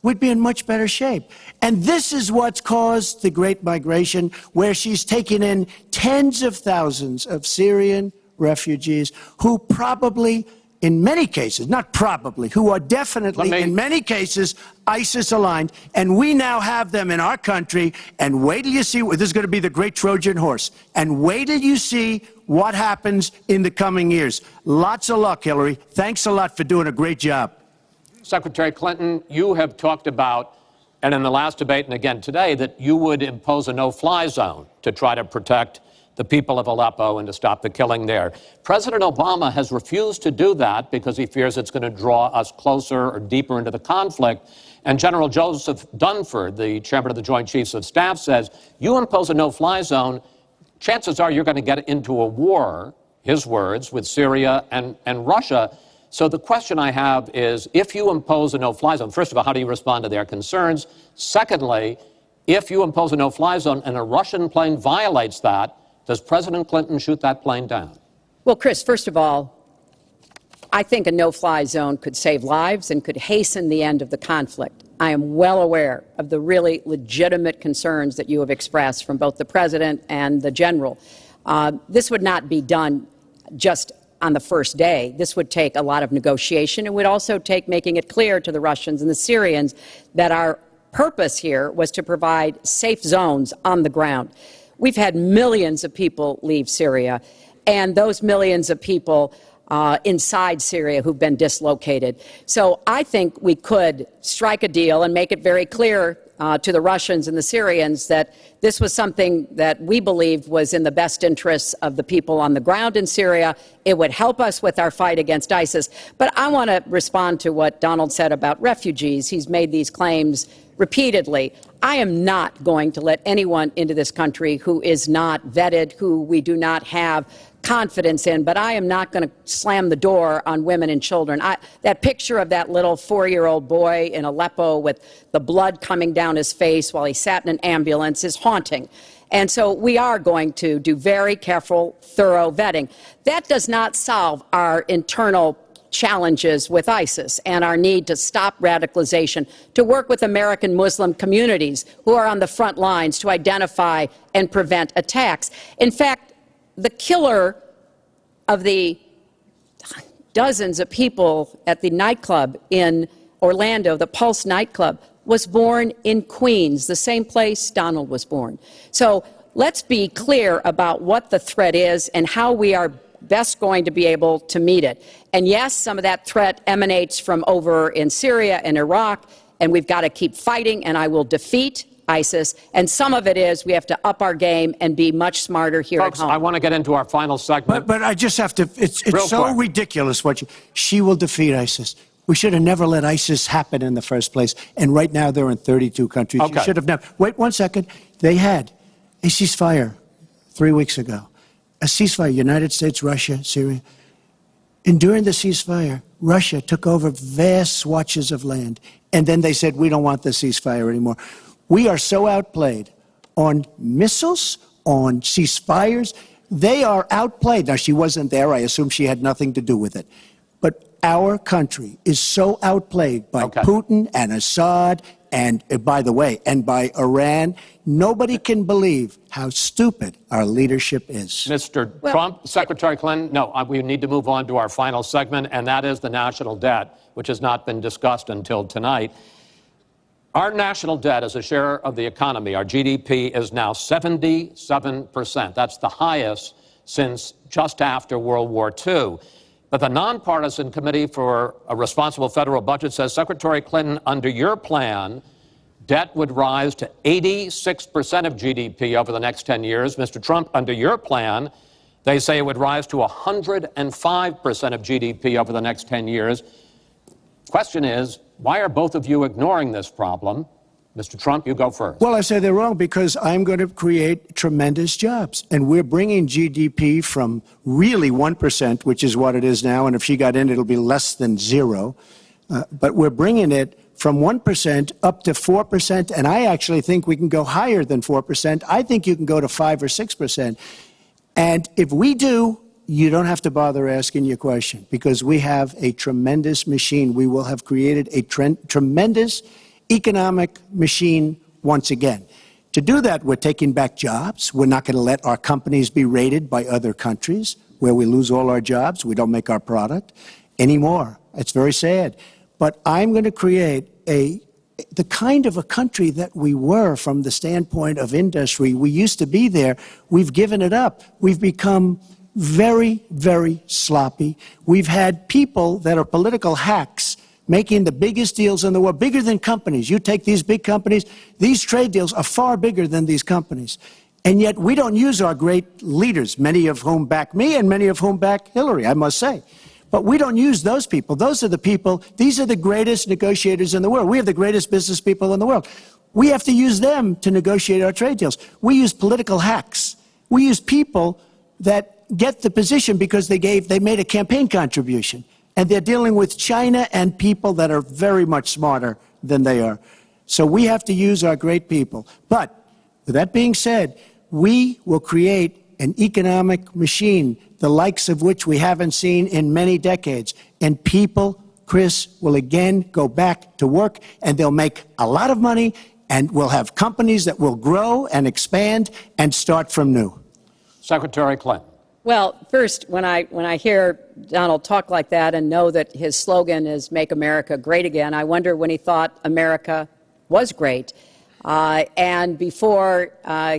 we'd be in much better shape. And this is what's caused the Great Migration, where she's taken in tens of thousands of Syrian refugees who probably, in many cases, not probably, who are definitely, in many cases, ISIS-aligned, and we now have them in our country, and wait till you see, this is going to be the great Trojan horse, and wait till you see what happens in the coming years. Lots of luck, Hillary. Thanks a lot for doing a great job. Secretary Clinton, you have talked about, and in the last debate and again today, that you would impose a no-fly zone to try to protect the people of Aleppo and to stop the killing there. President Obama has refused to do that because he fears it's going to draw us closer or deeper into the conflict. And General Joseph Dunford, the chairman of the Joint Chiefs of Staff, says, you impose a no-fly zone, chances are you're going to get into a war, his words, with Syria and Russia. So the question I have is, if you impose a no-fly zone, first of all, how do you respond to their concerns? Secondly, if you impose a no-fly zone and a Russian plane violates that, does President Clinton shoot that plane down? Well, Chris, first of all, I think a no-fly zone could save lives and could hasten the end of the conflict. I am well aware of the really legitimate concerns that you have expressed from both the president and the general. This would not be done just on the first day. This would take a lot of negotiation. It would also take making it clear to the Russians and the Syrians that our purpose here was to provide safe zones on the ground. We've had millions of people leave Syria, and those millions of people inside Syria who've been dislocated. So I think we could strike a deal and make it very clear to the Russians and the Syrians that this was something that we believed was in the best interests of the people on the ground in Syria. It would help us with our fight against ISIS. But I want to respond to what Donald said about refugees. He's made these claims repeatedly. I am not going to let anyone into this country who is not vetted, who we do not have confidence in, but I am not going to slam the door on women and children. That picture of that little 4-year-old boy in Aleppo with the blood coming down his face while he sat in an ambulance is haunting. And so we are going to do very careful, thorough vetting. That does not solve our internal challenges with ISIS and our need to stop radicalization, to work with American Muslim communities who are on the front lines to identify and prevent attacks. In fact, the killer of the dozens of people at the nightclub in Orlando, the Pulse nightclub, was born in Queens, the same place Donald was born. So let's be clear about what the threat is and how we are best going to be able to meet it. And yes, some of that threat emanates from over in Syria and Iraq, and we've got to keep fighting, and I will defeat ISIS, and some of it is we have to up our game and be much smarter here Folks, at home. I want to get into our final segment. But I just have to, it's so quick. ridiculous she will defeat ISIS. We should have never let ISIS happen in the first place. And right now they're in 32 countries. Okay. You should have never. Wait 1 second. They had a ceasefire 3 weeks ago. A ceasefire, United States, Russia, Syria. And during the ceasefire, Russia took over vast swatches of land. And then they said, we don't want the ceasefire anymore. We are so outplayed on missiles, on ceasefires. They are outplayed. Now, she wasn't there. I assume she had nothing to do with it. But our country is so outplayed by Putin and Assad and, by the way, and by Iran. Nobody can believe how stupid our leadership is. Mr. Trump, Secretary Clinton, no, we need to move on to our final segment, and that is the national debt, which has not been discussed until tonight. Our national debt as a share of the economy, our GDP, is now 77%. That's the highest since just after World War II. But the nonpartisan Committee for a Responsible Federal Budget says, Secretary Clinton, under your plan, debt would rise to 86% of GDP over the next 10 years. Mr. Trump, under your plan, they say it would rise to 105% of GDP over the next 10 years. Question is, why are both of you ignoring this problem? Mr. Trump, you go first. Well, I say they're wrong because I'm going to create tremendous jobs. And we're bringing GDP from really 1%, which is what it is now. And if she got in, it'll be less than zero. But we're bringing it from 1% up to 4%. And I actually think we can go higher than 4%. I think you can go to 5 or 6%. And if we do, you don't have to bother asking your question because we have a tremendous machine. We will have created a tremendous economic machine once again. To do that, we're taking back jobs. We're not going to let our companies be raided by other countries where we lose all our jobs. We don't make our product anymore. It's very sad. But I'm going to create the kind of a country that we were from the standpoint of industry. We used to be there. We've given it up. We've become very, very sloppy. We've had people that are political hacks making the biggest deals in the world, bigger than companies. You take these big companies, these trade deals are far bigger than these companies. And yet we don't use our great leaders, many of whom back me and many of whom back Hillary, I must say. But we don't use those people. Those are the people, these are the greatest negotiators in the world. We have the greatest business people in the world. We have to use them to negotiate our trade deals. We use political hacks. We use people that get the position because they made a campaign contribution. And they're dealing with China and people that are very much smarter than they are. So we have to use our great people. But with that being said, we will create an economic machine, the likes of which we haven't seen in many decades. And people, Chris, will again go back to work, and they'll make a lot of money, and we'll have companies that will grow and expand and start from new. Secretary Clinton. Well, first, when I hear Donald talk like that and know that his slogan is "Make America Great Again," I wonder when he thought America was great. And before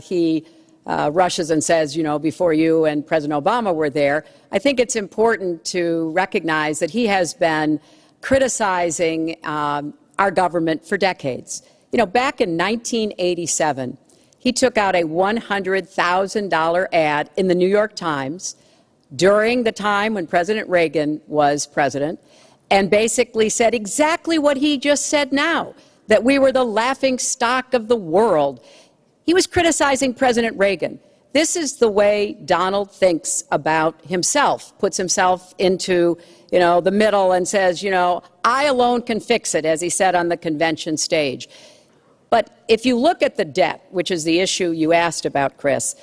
he rushes and says, you know, before you and President Obama were there, I think it's important to recognize that he has been criticizing our government for decades. You know, back in 1987, he took out a $100,000 ad in the New York Times during the time when President Reagan was president, and basically said exactly what he just said now, that we were the laughing stock of the world. He was criticizing President Reagan. This is the way Donald thinks about himself, puts himself into, the middle and says, I alone can fix it, as he said on the convention stage. But if you look at the debt, which is the issue you asked about, Chris,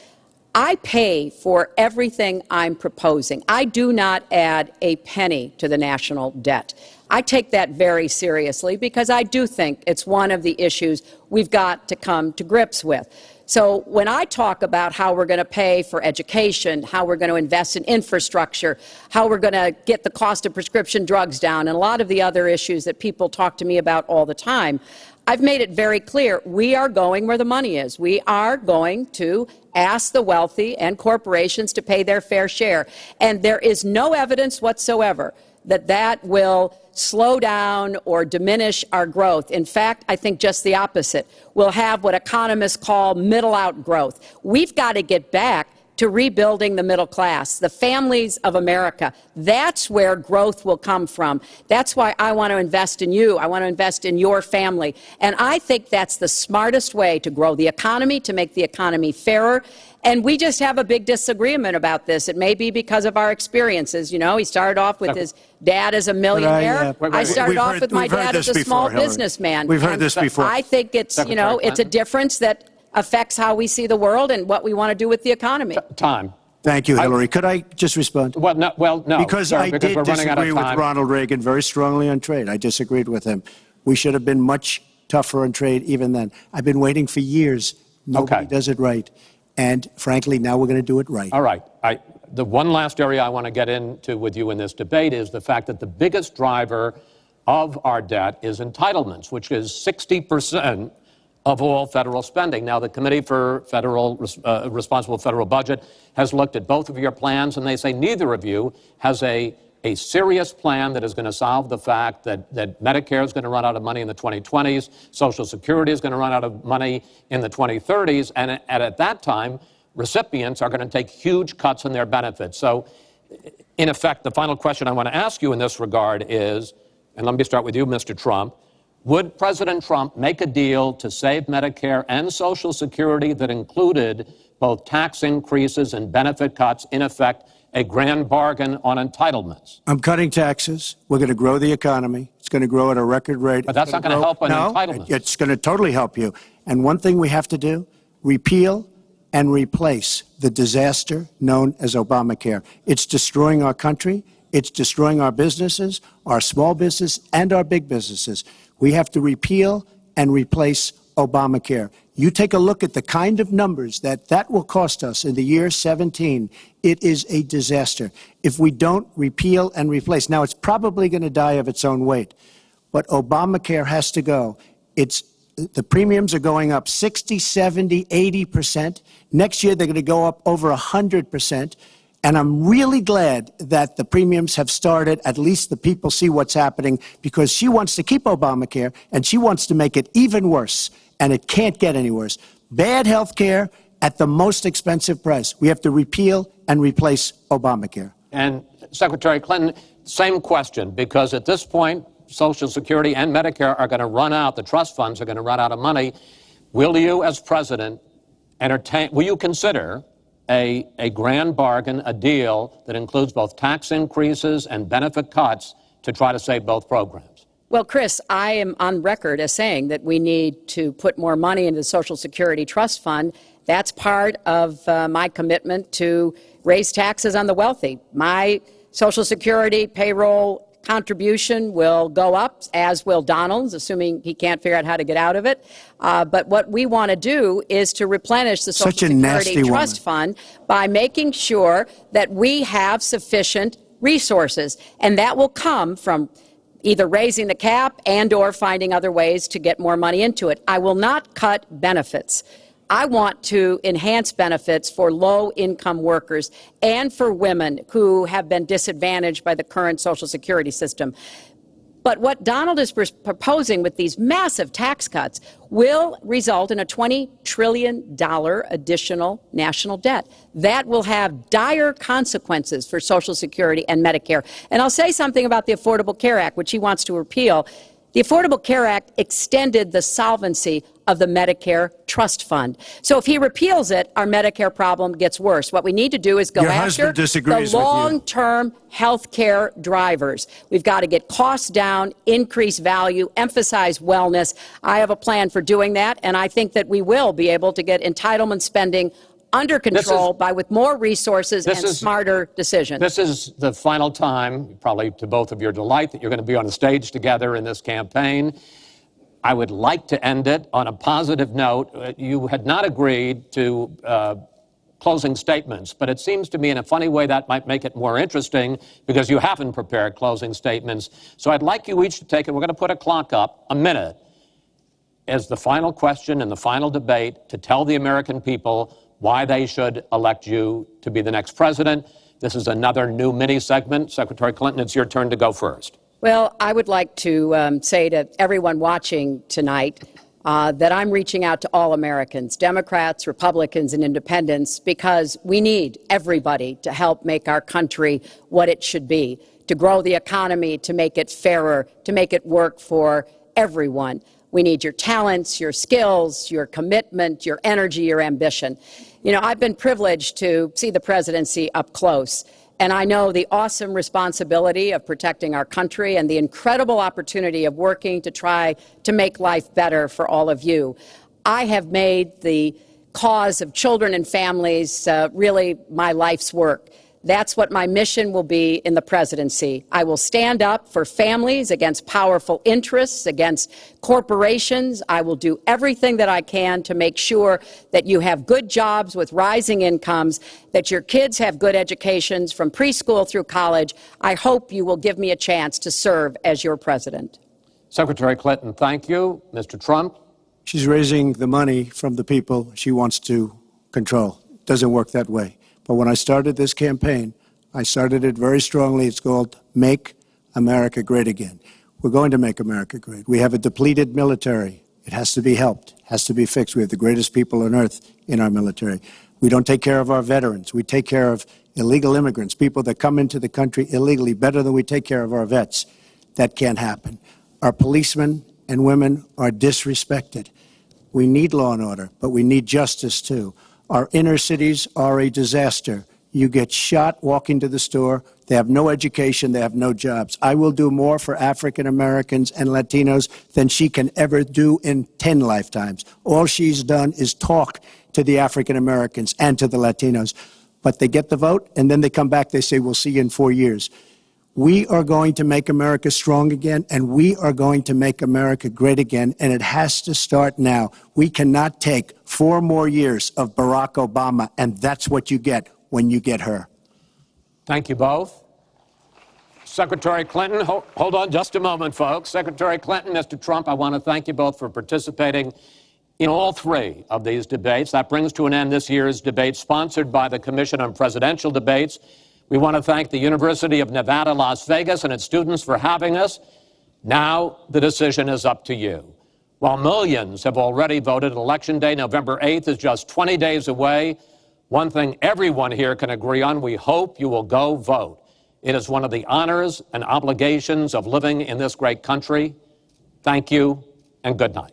I pay for everything I'm proposing. I do not add a penny to the national debt. I take that very seriously because I do think it's one of the issues we've got to come to grips with. So when I talk about how we're going to pay for education, how we're going to invest in infrastructure, how we're going to get the cost of prescription drugs down, and a lot of the other issues that people talk to me about all the time, I've made it very clear we are going where the money is. We are going to ask the wealthy and corporations to pay their fair share. And there is no evidence whatsoever that that will slow down or diminish our growth. In fact, I think just the opposite. We'll have what economists call middle-out growth. We've got to get back to rebuilding the middle class, the families of America. That's where growth will come from. That's why I want to invest in you. I want to invest in your family. And I think that's the smartest way to grow the economy, to make the economy fairer. And we just have a big disagreement about this. It may be because of our experiences. He started off with his dad as a millionaire. I started off with my dad as a small businessman. We've heard this before. I think it's, it's a difference that affects how we see the world and what we want to do with the economy. Time. Thank you, Hillary. Could I just respond? Well, no. Because I did disagree with Ronald Reagan very strongly on trade. I disagreed with him. We should have been much tougher on trade even then. I've been waiting for years. Nobody does it right. And frankly, now we're going to do it right. All right. The one last area I want to get into with you in this debate is the fact that the biggest driver of our debt is entitlements, which is 60% of all federal spending. Now, the Committee for Responsible Federal Budget has looked at both of your plans, and they say neither of you has a serious plan that is going to solve the fact that Medicare is going to run out of money in the 2020s, Social Security is going to run out of money in the 2030s, and at that time, recipients are going to take huge cuts in their benefits. So, in effect, the final question I want to ask you in this regard is, and let me start with you, Mr. Trump, would President Trump make a deal to save Medicare and Social Security that included both tax increases and benefit cuts, in effect, a grand bargain on entitlements? I'm cutting taxes. We're going to grow the economy. It's going to grow at a record rate. But that's not going to help on entitlements. It's going to totally help you. And one thing we have to do, repeal and replace the disaster known as Obamacare. It's destroying our country. It's destroying our businesses, our small business, and our big businesses. We have to repeal and replace Obamacare. You take a look at the kind of numbers that will cost us in the year 17. It is a disaster if we don't repeal and replace. Now, it's probably going to die of its own weight, but Obamacare has to go. The premiums are going up 60, 70, 80%. Next year, they're going to go up over 100%. And I'm really glad that the premiums have started. At least the people see what's happening, because she wants to keep Obamacare and she wants to make it even worse. And it can't get any worse. Bad health care at the most expensive price. We have to repeal and replace Obamacare. And Secretary Clinton, same question, because at this point, Social Security and Medicare are going to run out. The trust funds are going to run out of money. Will you, as president, will you consider a grand bargain, a deal that includes both tax increases and benefit cuts to try to save both programs? Well, Chris, I am on record as saying that we need to put more money into the Social Security Trust Fund. That's part of my commitment to raise taxes on the wealthy. My Social Security payroll contribution will go up, as will Donald's, assuming he can't figure out how to get out of it. But what we want to do is to replenish the Social Security Trust Fund by making sure that we have sufficient resources. And that will come from either raising the cap and or finding other ways to get more money into it. I will not cut benefits. I want to enhance benefits for low-income workers and for women who have been disadvantaged by the current Social Security system. But what Donald is proposing with these massive tax cuts will result in a $20 trillion additional national debt. That will have dire consequences for Social Security and Medicare. And I'll say something about the Affordable Care Act, which he wants to repeal. The Affordable Care Act extended the solvency of the Medicare Trust Fund. So if he repeals it, our Medicare problem gets worse. What we need to do is go after the long-term health care drivers. We've got to get costs down, increase value, emphasize wellness. I have a plan for doing that, and I think that we will be able to get entitlement spending under control with more resources and smarter decisions. This is the final time, probably to both of your delight, that you're going to be on the stage together in this campaign. I would like to end it on a positive note. You had not agreed to closing statements, but it seems to me in a funny way that might make it more interesting because you haven't prepared closing statements. So I'd like you each to take it. We're going to put a clock up, a minute, as the final question in the final debate to tell the American people why they should elect you to be the next president. This is another new mini-segment. Secretary Clinton, it's your turn to go first. Well, I would like to say to everyone watching tonight that I'm reaching out to all Americans, Democrats, Republicans, and independents, because we need everybody to help make our country what it should be, to grow the economy, to make it fairer, to make it work for everyone. We need your talents, your skills, your commitment, your energy, your ambition. You know, I've been privileged to see the presidency up close, and I know the awesome responsibility of protecting our country and the incredible opportunity of working to try to make life better for all of you. I have made the cause of children and families really my life's work. That's what my mission will be in the presidency. I will stand up for families against powerful interests, against corporations. I will do everything that I can to make sure that you have good jobs with rising incomes, that your kids have good educations from preschool through college. I hope you will give me a chance to serve as your president. Secretary Clinton, thank you. Mr. Trump? She's raising the money from the people she wants to control. It doesn't work that way. But when I started this campaign, I started it very strongly. It's called Make America Great Again. We're going to make America great. We have a depleted military. It has to be helped, has to be fixed. We have the greatest people on earth in our military. We don't take care of our veterans. We take care of illegal immigrants, people that come into the country illegally, better than we take care of our vets. That can't happen. Our policemen and women are disrespected. We need law and order, but we need justice too. Our inner cities are a disaster. You get shot walking to the store. They have no education. They have no jobs. I will do more for African Americans and Latinos than she can ever do in 10 lifetimes. All she's done is talk to the African Americans and to the Latinos. But they get the vote, and then they come back. They say, we'll see you in 4 years. We are going to make America strong again, and we are going to make America great again, and it has to start now. We cannot take 4 more years of Barack Obama, and that's what you get when you get her. Thank you both. Secretary Clinton, hold on just a moment, folks. Secretary Clinton, Mr. Trump, I want to thank you both for participating in all 3 of these debates. That brings to an end this year's debate sponsored by the Commission on Presidential Debates. We want to thank the University of Nevada, Las Vegas, and its students for having us. Now the decision is up to you. While millions have already voted, Election Day, November 8th, is just 20 days away. One thing everyone here can agree on, we hope you will go vote. It is one of the honors and obligations of living in this great country. Thank you, and good night.